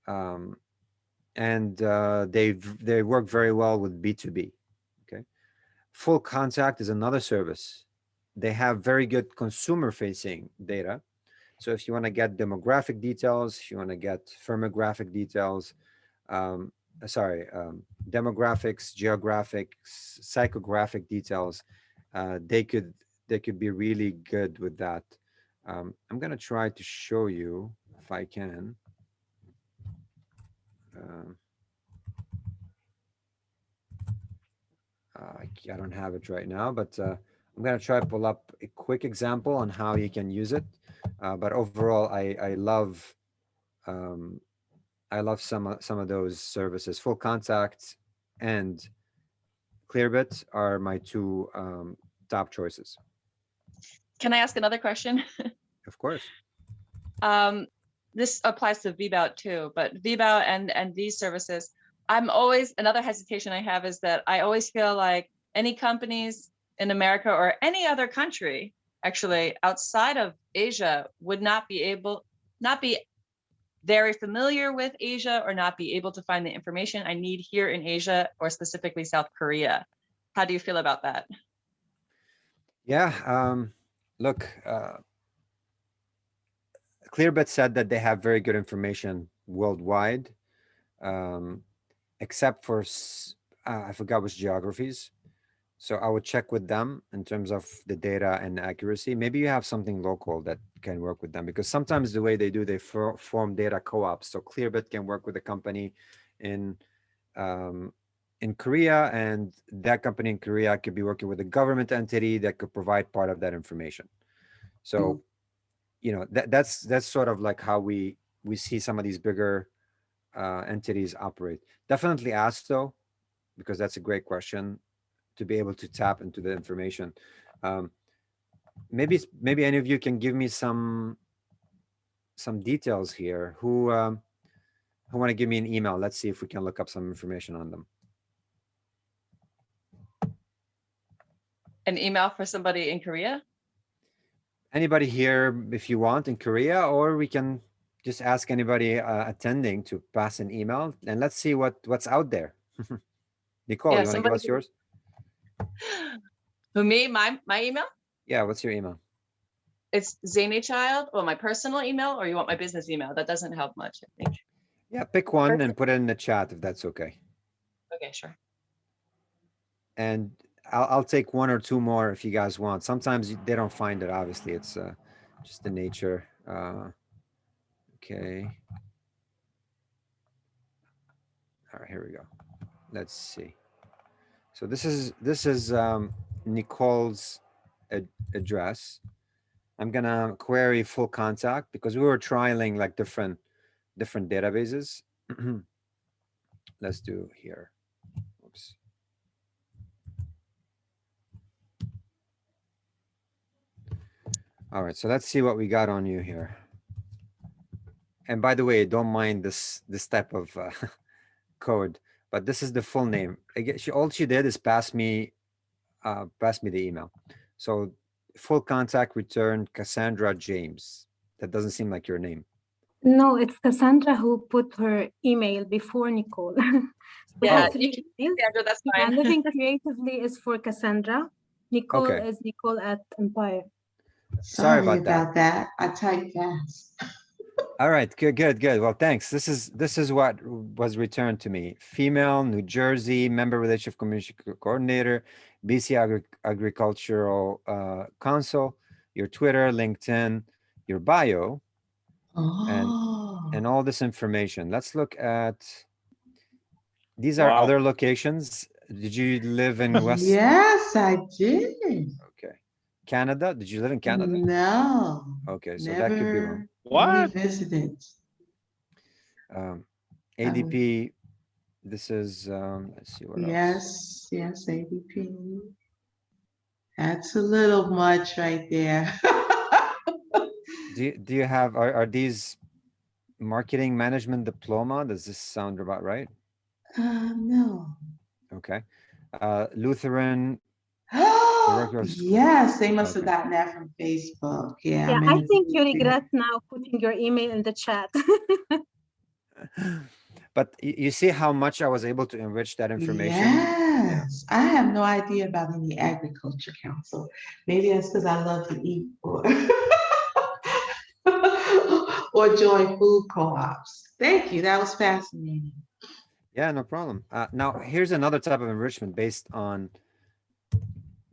and they work very well with B2B. Okay. Full Contact is another service. They have very good consumer-facing data. So if you want to get demographic details, if you want to get firmographic details, demographics, geographics, psychographic details, they could be really good with that. I'm gonna try to show you if I can. I don't have it right now, but I'm gonna try to pull up a quick example on how you can use it. But overall, I love some of those services. Full Contact and Clearbit are my two top choices. Can I ask another question? Of course. This applies to VBot too, but VBot and these services, I'm always, another hesitation I have is that I always feel like any companies in America or any other country, actually outside of Asia, would not be very familiar with Asia or not be able to find the information I need here in Asia, or specifically South Korea. How do you feel about that? Yeah, look, Clearbit said that they have very good information worldwide, except for, I forgot which geographies. So I would check with them in terms of the data and accuracy. Maybe you have something local that can work with them, because sometimes the way they do, they form data co-ops. So Clearbit can work with a company in Korea, and that company in Korea could be working with a government entity that could provide part of that information. So, you know, that's sort of like how we see some of these bigger entities operate. Definitely ask though, because that's a great question, to be able to tap into the information. Maybe any of you can give me some details here. Who want to give me an email? Let's see if we can look up some information on them. An email for somebody in Korea? Anybody here, if you want, in Korea, or we can just ask anybody attending to pass an email, and let's see what's out there. Nicole, Yeah, you want to give us yours? Who, me? My email? Yeah, what's your email? It's Zanichild. Well, my personal email, or you want my business email? That doesn't help much, I think. Yeah, pick one and put it in the chat if that's okay. Okay, sure. And I'll take one or two more if you guys want. Sometimes they don't find it. Obviously, it's just the nature. Okay. All right, here we go. Let's see. So this is Nicole's address. I'm gonna query Full Contact because we were trialing like different databases. Let's do here. Oops. All right, so let's see what we got on you here. And by the way, don't mind this type of code, but this is the full name. Again, all she did is pass me the email. So Full Contact returned Cassandra James. That doesn't seem like your name. No, it's Cassandra who put her email before Nicole. We Yeah, have you 3 can, emails. Sandra, that's Yeah, fine. Living Creatively is for Cassandra. Nicole Okay. is Nicole at Empire. Sorry Sorry about that. I type fast. All right, good. Well, thanks. This is what was returned to me. Female, New Jersey, member relationship community coordinator, BC Agricultural Council, your Twitter, LinkedIn, your bio, Oh, and all this information. Let's look at, these are Wow. other locations. Did you live in West? yes, I did. Okay. Canada? Did you live in Canada? No, Okay, so that could be wrong. never really What? visited. ADP, this is, let's see what else. Yes, ADP. That's a little much right there. Do you have, are these marketing management diploma? Does this sound about right? No. Okay. Lutheran. Yes, they must have Okay. gotten that from Facebook. Yeah, Yeah, I'm I in think you the- regret now putting your email in the chat. But you see how much I was able to enrich that information? Yes, I have no idea about any agriculture council. Maybe that's because I love to eat or or join food co-ops. Thank you. That was fascinating. Yeah, no problem. Now, here's another type of enrichment based on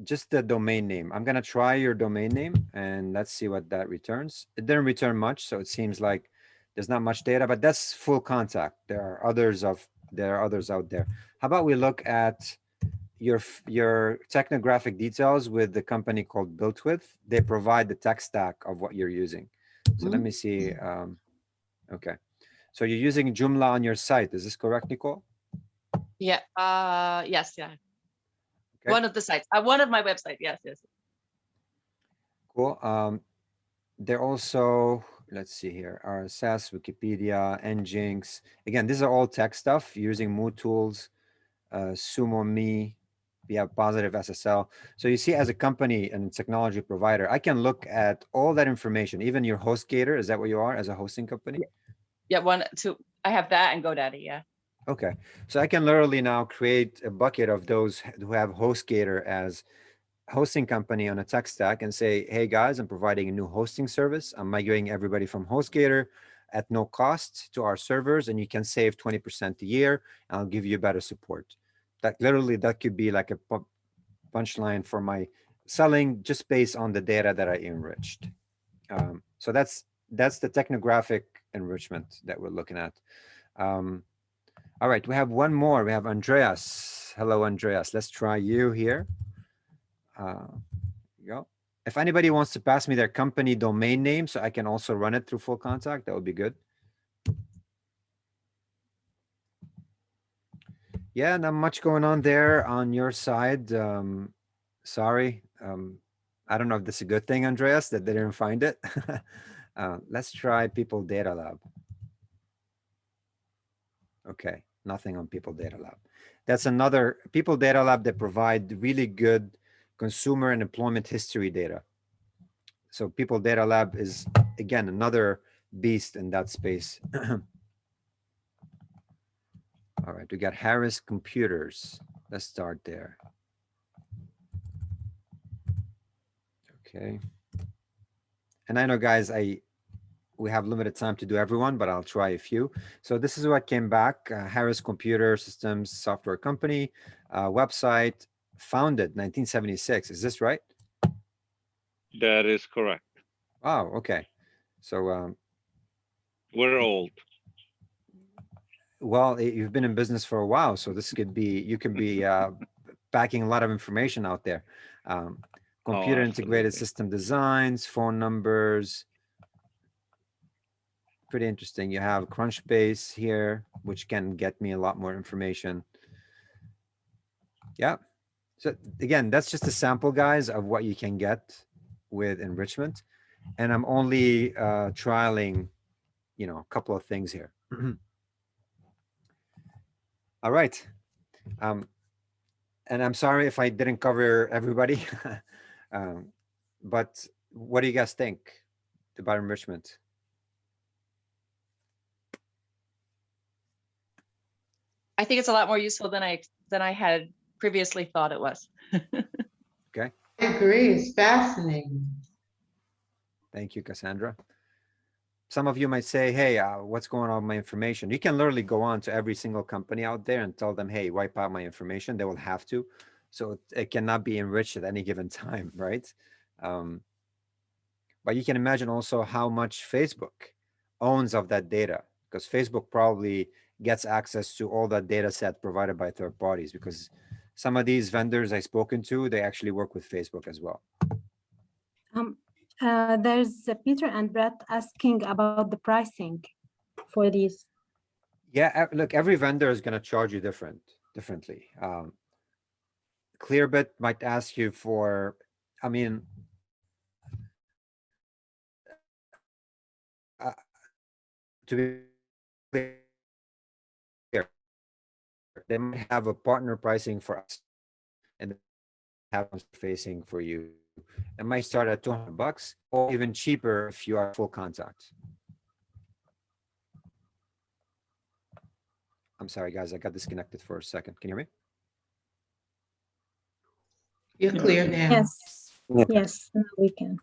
just the domain name. I'm gonna try your domain name and let's see what that returns. It didn't return much, so it seems like there's not much data, but that's full contact. There are others out there. How about we look at your technographic details with the company called BuiltWith. They provide the tech stack of what you're using. So let me see. Okay. So you're using Joomla on your site. Is this correct, Nicole? Yeah. Yes. Yeah. Okay. One of the sites. One of my website. Yes. Cool. They're also, let's see here, RSS, Wikipedia, Nginx. Again, these are all tech stuff using Mood Tools, SumoMe. We have Positive SSL. So you see, as a company and technology provider, I can look at all that information, even your HostGator. Is that what you are as a hosting company? Yeah. I have that and GoDaddy. Yeah. Okay. So I can literally now create a bucket of those who have HostGator as hosting company on a tech stack and say, hey guys, I'm providing a new hosting service. I'm migrating everybody from HostGator at no cost to our servers, and you can save 20% a year, and I'll give you better support. That literally, that could be like a punchline for my selling just based on the data that I enriched. So that's the technographic enrichment that we're looking at. All right, we have one more. We have Andreas. Hello, Andreas. Let's try you here. Go. If anybody wants to pass me their company domain name so I can also run it through full contact, that would be good. Yeah, not much going on there on your side. Sorry. I don't know if this is a good thing, Andreas, that they didn't find it. Let's try People Data Lab. Okay, nothing on People Data Lab. That's another People Data Lab that provide really good consumer and employment history data. So People Data Lab is, again, another beast in that space. All right, we got Harris Computers. Let's start there. Okay. And I know, guys, we have limited time to do everyone, but I'll try a few. So this is what came back. Harris Computer Systems Software Company, website, founded 1976. Is this right? That is correct. Oh, okay. So We're old. well, you've been in business for a while, so this could be, you can be packing a lot of information out there. Computer integrated absolutely. system designs, phone numbers. Pretty interesting. You have Crunchbase here, which can get me a lot more information. Yeah. So again, that's just a sample, guys, of what you can get with enrichment. And I'm only trialing, a couple of things here. All right. And I'm sorry if I didn't cover everybody, but what do you guys think about enrichment? I think it's a lot more useful than I had previously thought it was. Okay. I agree. It's fascinating. Thank you, Cassandra. Some of you might say, hey, what's going on with my information? You can literally go on to every single company out there and tell them, hey, wipe out my information. They will have to. So it cannot be enriched at any given time, right? But you can imagine also how much Facebook owns of that data, because Facebook probably gets access to all that data set provided by third parties, because some of these vendors I've spoken to, they actually work with Facebook as well. There's Peter and Brett asking about the pricing for these. Yeah, look, every vendor is going to charge you differently. Clearbit might ask you for, I mean, to be clear, they might have a partner pricing for us and have facing for you. It might start at $200 or even cheaper if you are full contact. I'm sorry, guys, I got disconnected for a second. Can you hear me? You're clear now. Yes, yes, now we can.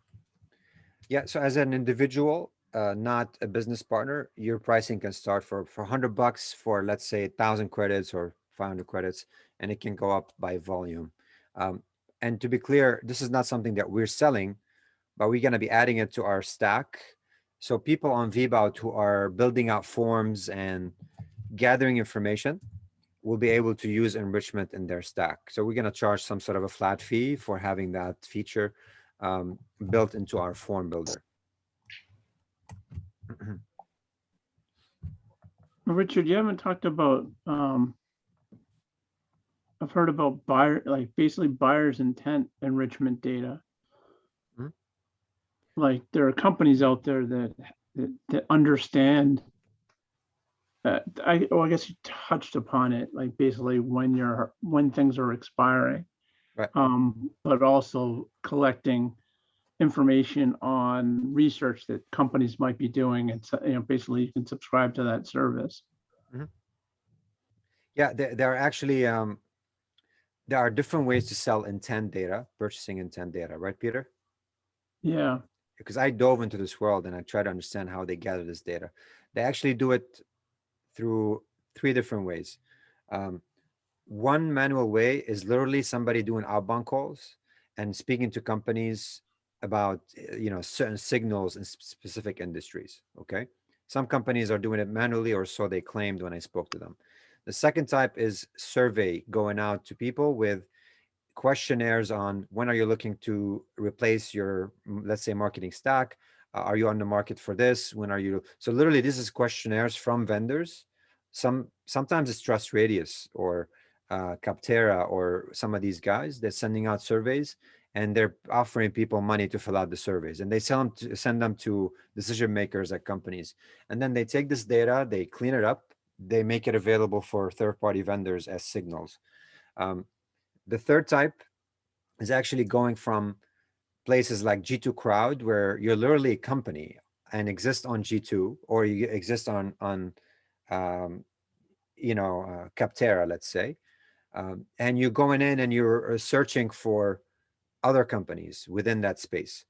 Yeah, so as an individual, not a business partner, your pricing can start for $100 for, let's say, 1,000 credits or 500 credits, and it can go up by volume. And to be clear, this is not something that we're selling, but we're going to be adding it to our stack. So people on VBot who are building out forms and gathering information will be able to use enrichment in their stack. So we're going to charge some sort of a flat fee for having that feature built into our form builder. Richard, you haven't talked about, I've heard about basically buyer's intent enrichment data. Hmm? Like there are companies out there that understand I guess you touched upon it, like basically when things are expiring, right? But also collecting information on research that companies might be doing, and basically you can subscribe to that service. Mm-hmm. Yeah, there are actually there are different ways to sell intent data, purchasing intent data, right, Peter? Yeah. Because I dove into this world and I try to understand how they gather this data. They actually do it through 3 different ways. One manual way is literally somebody doing outbound calls and speaking to companies about certain signals in specific industries. Okay, some companies are doing it manually, or so they claimed when I spoke to them. The second type is survey, going out to people with questionnaires on when are you looking to replace your, let's say, marketing stack. Are you on the market for this? When are you? So literally, this is questionnaires from vendors. Sometimes it's Trust Radius or Capterra or some of these guys. They're sending out surveys and they're offering people money to fill out the surveys, and they send them to decision makers at companies. And then they take this data, they clean it up, they make it available for third-party vendors as signals. The third type is actually going from places like G2 Crowd, where you're literally a company and exist on G2, or you exist on Capterra, let's say, and you're going in and you're searching for other companies within that space.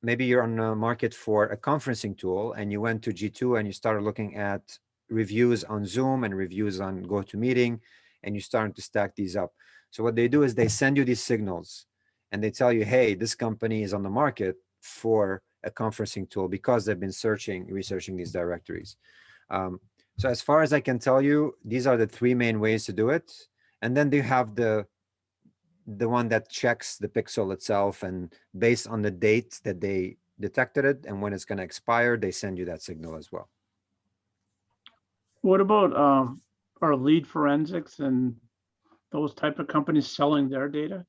Maybe you're on the market for a conferencing tool and you went to G2 and you started looking at reviews on Zoom and reviews on GoToMeeting, and you're starting to stack these up. So what they do is they send you these signals and they tell you, hey, this company is on the market for a conferencing tool because they've been researching these directories. So as far as I can tell you, these are the 3 main ways to do it. And then they have the one that checks the pixel itself, and based on the date that they detected it and when it's going to expire, they send you that signal as well. What about our lead forensics and those type of companies selling their data?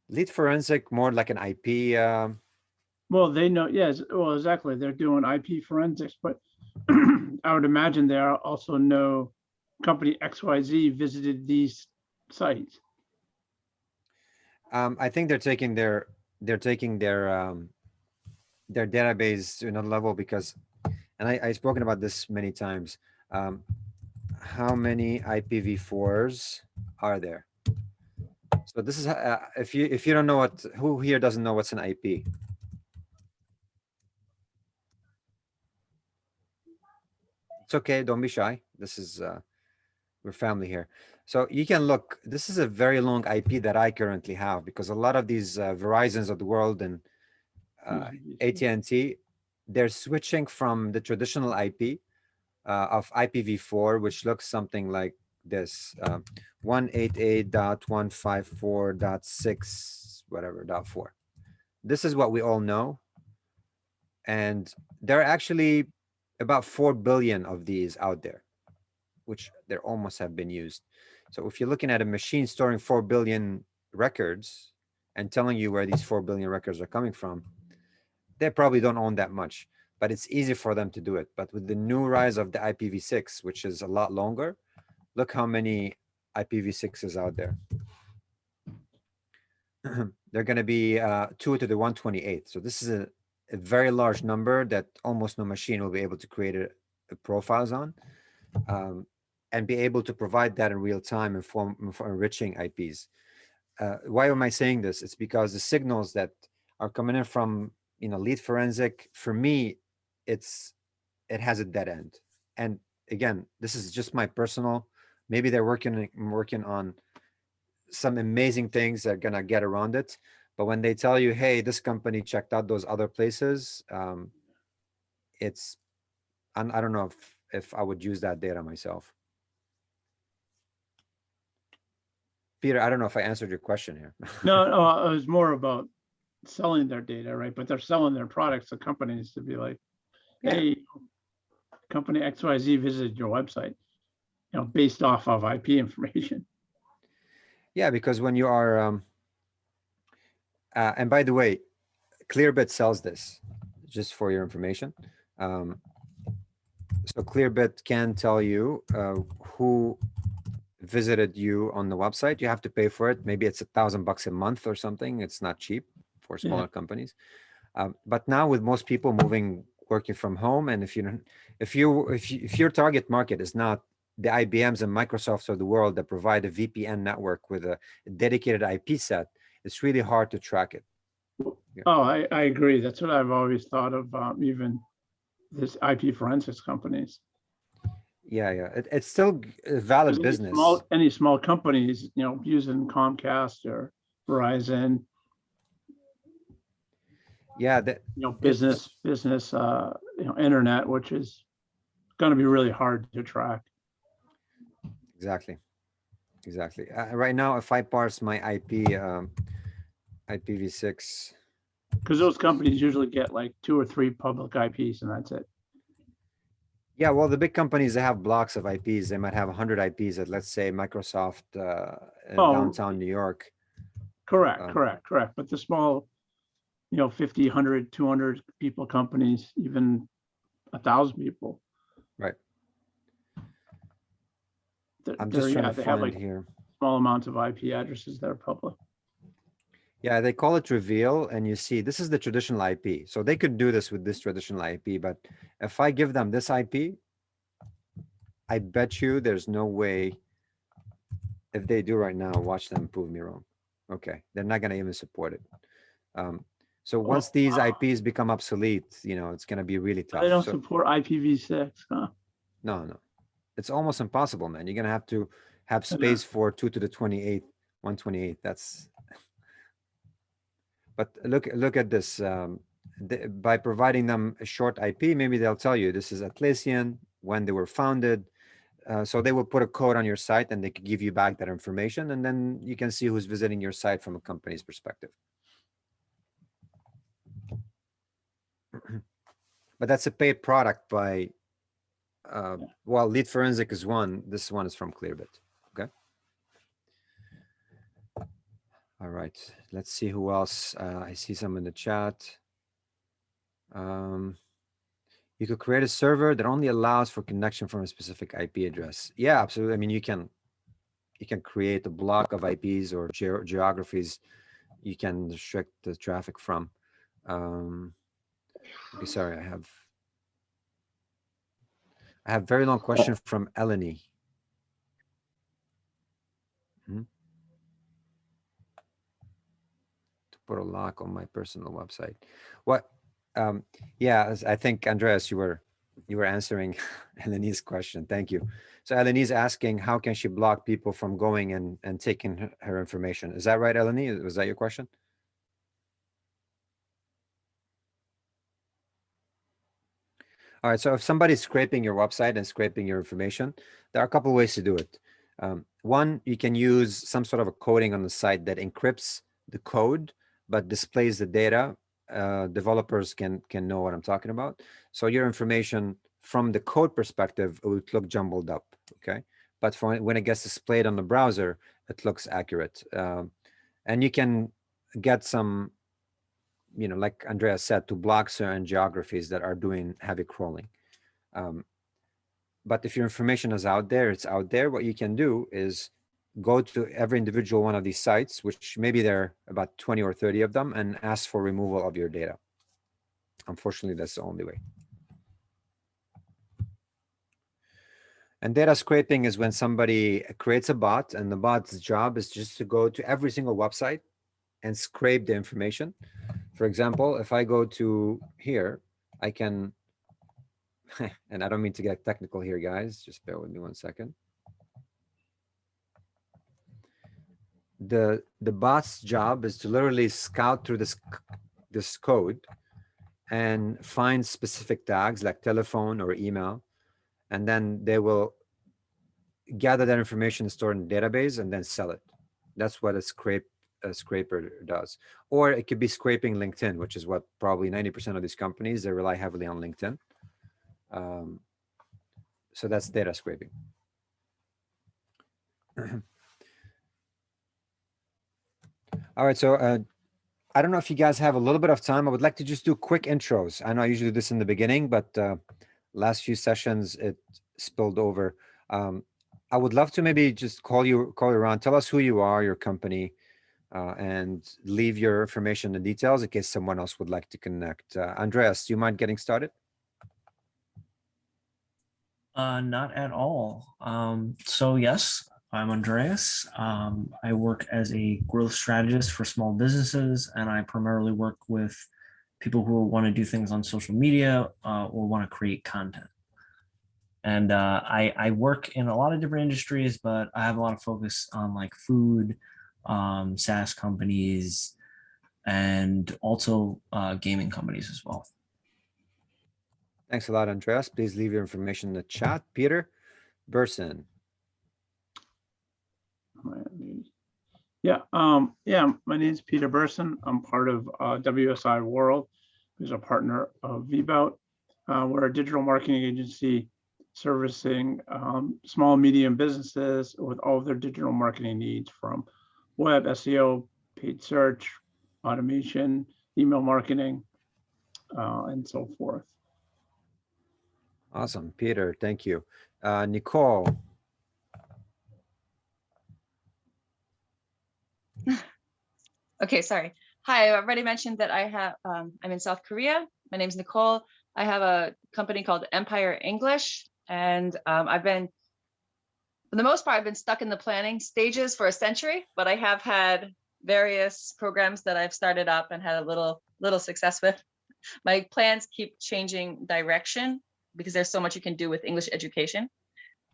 Lead forensic, more like an IP. Well, they know, yes, well, exactly. They're doing IP forensics, but I would imagine they also know company XYZ visited these sites. I think they're taking their database to another level, because, and I've spoken about this many times. how many IPv4s are there? So this is if you don't know what, who here doesn't know what's an IP? It's okay, don't be shy. This is we're family here. So you can look, this is a very long IP that I currently have, because a lot of these Verizons of the world and AT&T, they're switching from the traditional IP of IPv4, which looks something like this, 188.154.6, whatever, .4. This is what we all know. And there are actually about 4 billion of these out there, which there almost have been used. So if you're looking at a machine storing 4 billion records and telling you where these 4 billion records are coming from, they probably don't own that much, but it's easy for them to do it. But with the new rise of the IPv6, which is a lot longer, look how many IPv6s out there. They're going to be 2 to the 128. So this is a very large number that almost no machine will be able to create a profiles on, and be able to provide that in real time and for enriching IPs. Why am I saying this? It's because the signals that are coming in from lead forensic, for me, it has a dead end. And again, this is just my personal. Maybe they're working on some amazing things that are gonna get around it. But when they tell you, hey, this company checked out those other places, I don't know if I would use that data myself. Peter, I don't know if I answered your question here. No, it was more about selling their data, right? But they're selling their products to companies to be like, hey, company XYZ visited your website, based off of IP information. Yeah, because when you are, and by the way, Clearbit sells this, just for your information. So Clearbit can tell you who visited you on the website. You have to pay for it. Maybe it's $1,000 a month or something. It's not cheap for smaller companies. But now with most people working from home, and if your target market is not the IBMs and Microsofts of the world that provide a VPN network with a dedicated IP set, it's really hard to track it. Yeah. Oh, I agree. That's what I've always thought of, even this IP forensics companies. Yeah, it's still a valid business. Any small companies, using Comcast or Verizon. Yeah, business, internet, which is going to be really hard to track. Exactly. Right now, if I parse my IP, IPv6, because those companies usually get like 2 or 3 public IPs, and that's it. Yeah, well, the big companies, they have blocks of IPs. They might have 100 IPs at, let's say, Microsoft in downtown New York. Correct. But the small, 50, 100, 200 people companies, even 1,000 people. Right. I'm just trying to find here. Small amounts of IP addresses that are public. Yeah, they call it reveal, and you see this is the traditional IP. So they could do this with this traditional IP, but if I give them this IP, I bet you there's no way. If they do right now, watch them prove me wrong. Okay, they're not going to even support it. So once these IPs become obsolete, it's going to be really tough. They don't support IPv6, huh? No. It's almost impossible, man. You're going to have to have space for 2 to the 28, 128. That's. But look at this. By providing them a short IP, maybe they'll tell you this is Atlassian, when they were founded. So they will put a code on your site, and they could give you back that information, and then you can see who's visiting your site from a company's perspective. But that's a paid product by, well, Lead Forensic is one. This one is from Clearbit. Okay. All right. Let's see who else. I see some in the chat. You could create a server that only allows for connection from a specific IP address. Yeah, absolutely. I mean, you can create a block of IPs or geographies you can restrict the traffic from. Okay, sorry, I have a very long question from Eleni. put a lock on my personal website. What? Yeah, I think Andreas, you were answering Eleni's question. Thank you. So Eleni's asking, how can she block people from going and taking her information? Is that right, Eleni? Was that your question? All right, so if somebody's scraping your website and scraping your information, there are a couple ways to do it. One, you can use some sort of a coding on the site that encrypts the code, but displays the data. Developers can know what I'm talking about. So your information from the code perspective, it would look jumbled up, okay? But when it gets displayed on the browser, it looks accurate. And you can get some, you know, like Andrea said, to block certain geographies that are doing heavy crawling. But if your information is out there, it's out there. What you can do is go to every individual one of these sites, which maybe there are about 20 or 30 of them, and ask for removal of your data. Unfortunately, that's the only way. And data scraping is when somebody creates a bot, and the bot's job is just to go to every single website and scrape the information. For example, if I go to here, I can, and I don't mean to get technical here, guys, just bear with me 1 second. The bot's job is to literally scout through this code and find specific tags like telephone or email, and then they will gather that information stored in the database and then sell it. That's what a scraper does. Or it could be scraping LinkedIn, which is what probably 90% of these companies, they rely heavily on LinkedIn. So that's data scraping. All right, so I don't know if you guys have a little bit of time. I would like to just do quick intros. I know I usually do this in the beginning, but last few sessions it spilled over. I would love to maybe just call you around, tell us who you are, your company, and leave your information and details in case someone else would like to connect. Andreas, do you mind getting started? Not at all. So yes, I'm Andreas. I work as a growth strategist for small businesses, and I primarily work with people who want to do things on social media or want to create content. And I work in a lot of different industries, but I have a lot of focus on like food, SaaS companies, and also gaming companies as well. Thanks a lot, Andreas. Please leave your information in the chat. Peter Burson. Yeah, my name is Peter Burson. I'm part of WSI World, who's a partner of VBot. We're a digital marketing agency servicing small and medium businesses with all of their digital marketing needs, from web, SEO, paid search, automation, email marketing, and so forth. Awesome, Peter, thank you. Nicole. Okay, sorry. Hi, I already mentioned that I have, I'm in South Korea. My name is Nicole. I have a company called Empire English, and I've been, for the most part, I've been stuck in the planning stages for a century, but I have had various programs that I've started up and had a little success with. My plans keep changing direction because there's so much you can do with English education.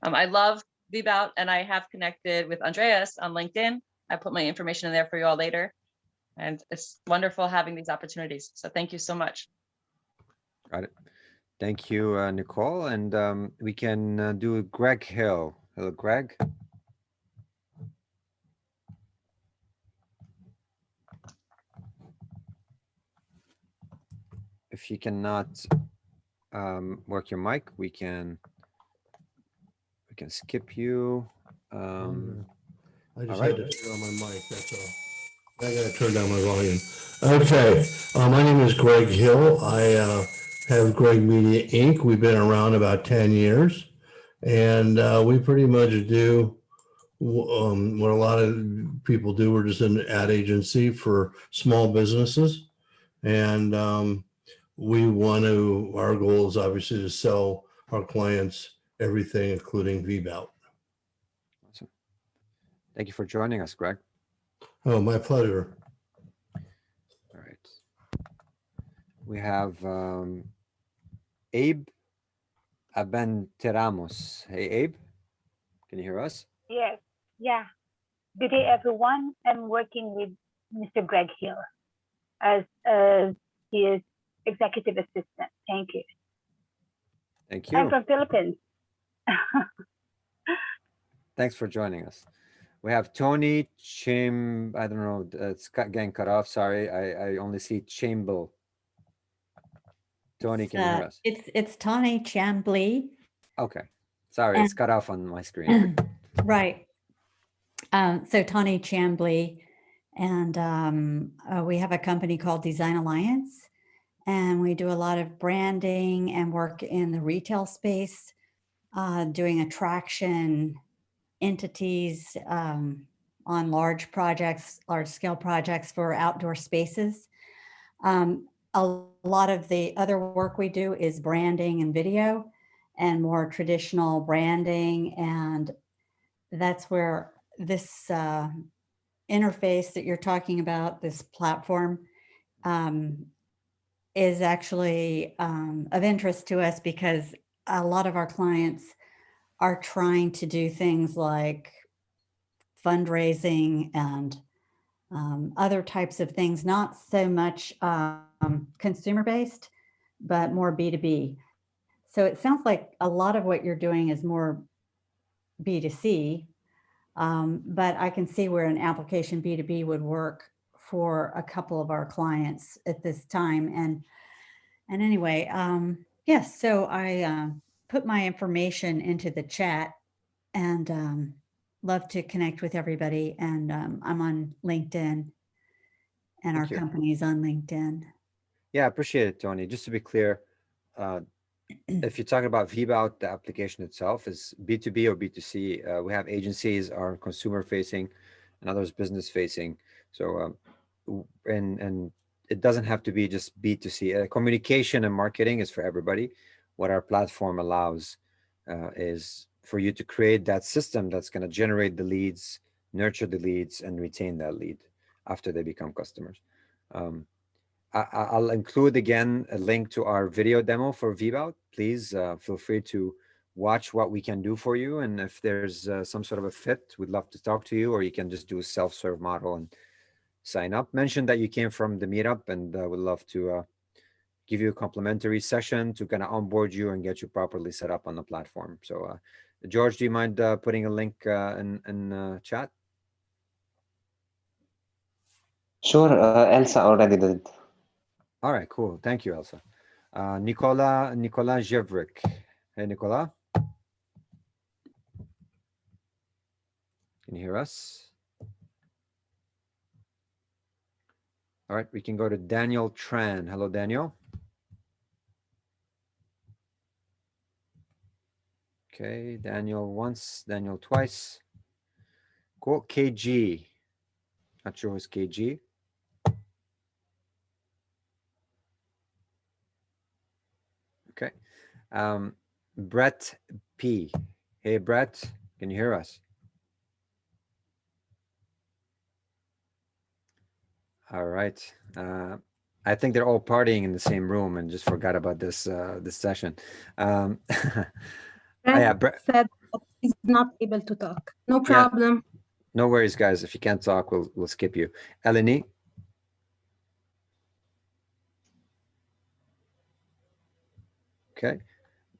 I love VBot, and I have connected with Andreas on LinkedIn. I put my information in there for you all later. And it's wonderful having these opportunities. So thank you so much. Got it. Thank you, Nicole. And we can do Greg Hill. Hello, Greg. If you cannot work your mic, we can skip you. I just had to turn on my mic, that's all. I gotta turn down my volume. Okay, my name is Greg Hill. I have Greg Media Inc. We've been around about 10 years, and we pretty much do what a lot of people do. We're just an ad agency for small businesses, and we want to, our goal is obviously to sell our clients everything, including VBot. Awesome. Thank you for joining us, Greg. Oh, my pleasure. We have Abe Abenteramos. Hey, Abe, can you hear us? Yes. Yeah. Good day, everyone. I'm working with Mr. Greg Hill as his executive assistant. Thank you. Thank I'm you. from Philippines. Thanks for joining us. We have Tony I don't know, it's getting cut off. Sorry, I only see Chamble. Tony, can you hear us? It's Tawny Chambly. Okay. Sorry, it's And- cut off on my screen. Right. So Tawny Chambly, and we have a company called Design Alliance, and we do a lot of branding and work in the retail space, doing attraction entities on large projects, large scale projects for outdoor spaces. A lot of the other work we do is branding and video and more traditional branding. And that's where this interface that you're talking about, this platform, is actually of interest to us because a lot of our clients are trying to do things like fundraising and other types of things, not so much consumer based, but more B2B. So it sounds like a lot of what you're doing is more B2C, but I can see where an application B2B would work for a couple of our clients at this time. And anyway, yes, so I put my information into the chat and love to connect with everybody. And I'm on LinkedIn, and our Thank you. company's on LinkedIn. Yeah, I appreciate it, Tony. Just to be clear, if you're talking about VBot, the application itself is B2B or B2C. We have agencies are consumer facing and others business facing. So, and it doesn't have to be just B2C. Communication and marketing is for everybody. What our platform allows is for you to create that system that's going to generate the leads, nurture the leads, and retain that lead after they become customers. I'll include again a link to our video demo for VBot. Please feel free to watch what we can do for you. And if there's some sort of a fit, we'd love to talk to you, or you can just do a self-serve model and sign up. Mention that you came from the meetup, and we'd love to give you a complimentary session to kind of onboard you and get you properly set up on the platform. So George, do you mind putting a link in chat? Sure, Elsa already did. All right, cool. Thank you, Elsa. Nicola Jevrik. Hey, Nicola. Can you hear us? All right, we can go to Daniel Tran. Hello, Daniel. Okay, Daniel once, Daniel twice. Cool, KG. Not sure who's KG. Okay. Brett P. Hey, Brett, can you hear us? All right. I think they're all partying in the same room and just forgot about this this session. Yeah, Brett said he's not able to talk. No problem. Yeah, no worries, guys. If you can't talk, we'll skip you. Eleni. Okay.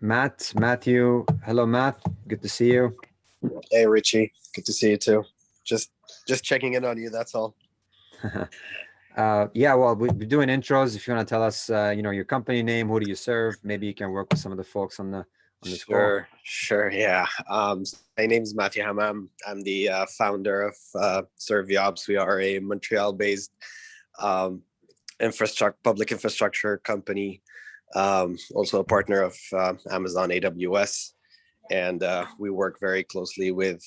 Matthew. Hello, Matt. Good to see you. Hey, Richie. Good to see you too. Just checking in on you. That's all. Yeah, well, we're doing intros. If you want to tell us, your company name, who do you serve? Maybe you can work with some of the folks on the call. Sure. Yeah. My name is Matthew Hammam. I'm the founder of ServeJobs. We are a Montreal-based public infrastructure company. Also a partner of Amazon AWS. And we work very closely with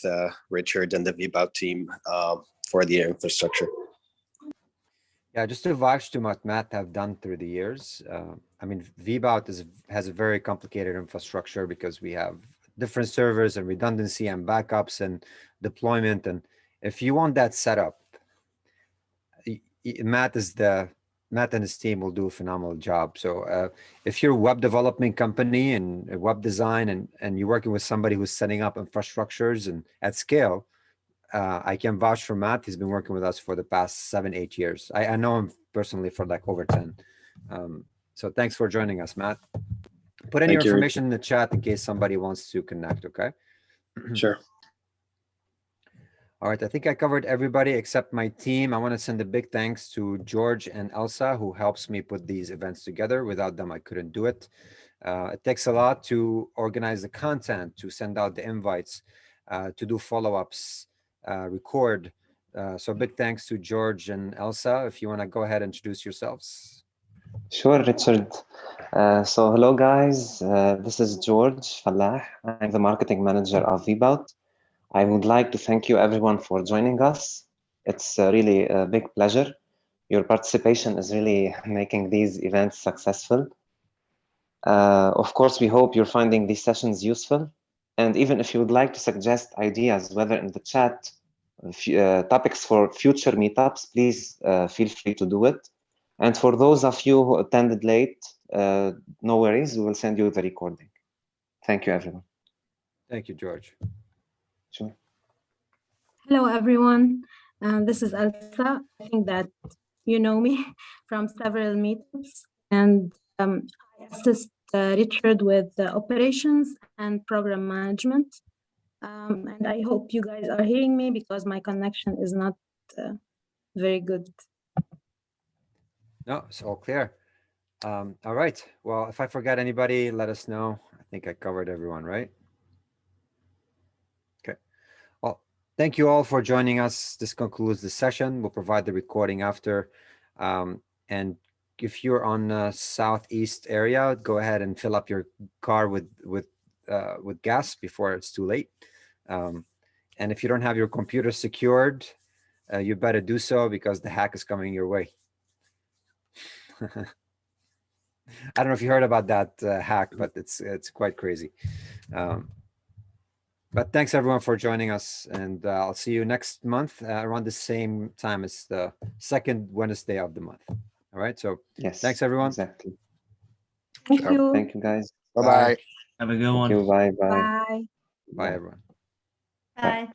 Richard and the VBot team for the infrastructure. Yeah, just to vouch to what Matt have done through the years. I mean, VBot has a very complicated infrastructure because we have different servers and redundancy and backups and deployment. And if you want that set up, Matt is the Matt and his team will do a phenomenal job. So if you're a web development company and web design and you're working with somebody who's setting up infrastructures and at scale, I can vouch for Matt. He's been working with us for the past 7-8 years. I know him personally for like over 10. So thanks for joining us, Matt. Put in your Thank you, information in the chat in case somebody wants to connect, okay? Sure. All right, I think I covered everybody except my team. I want to send a big thanks to George and Elsa, who helps me put these events together. Without them, I couldn't do it. It takes a lot to organize the content, to send out the invites, to do follow-ups, record. So big thanks to George and Elsa. If you want to go ahead and introduce yourselves. Sure, Richard. So hello, guys. This is George Fallah. I'm the marketing manager of VBot. I would like to thank you everyone for joining us. It's really a big pleasure. Your participation is really making these events successful. Of course, we hope you're finding these sessions useful. And even if you would like to suggest ideas, whether in the chat, topics for future meetups, please feel free to do it. And for those of you who attended late, no worries, we will send you the recording. Thank you, everyone. Thank you, George. Sure. Hello, everyone. This is Elsa. I think that you know me from several meetups, and I assist Richard with operations and program management. And I hope you guys are hearing me because my connection is not very good. No, it's all clear. All right. Well, if I forgot anybody, let us know. I think I covered everyone, right? Okay. Well, thank you all for joining us. This concludes the session. We'll provide the recording after. And if you're on the southeast area, go ahead and fill up your car with gas before it's too late. And if you don't have your computer secured, you better do so because the hack is coming your way. I don't know if you heard about that hack, but it's quite crazy. But thanks everyone for joining us, and I'll see you next month around the same time as the second Wednesday of the month. All right. So yes, thanks everyone. Exactly. Thank you. Thank you, guys. Bye-bye. Have a good one. Thank you. Bye. Bye. Bye everyone. Bye.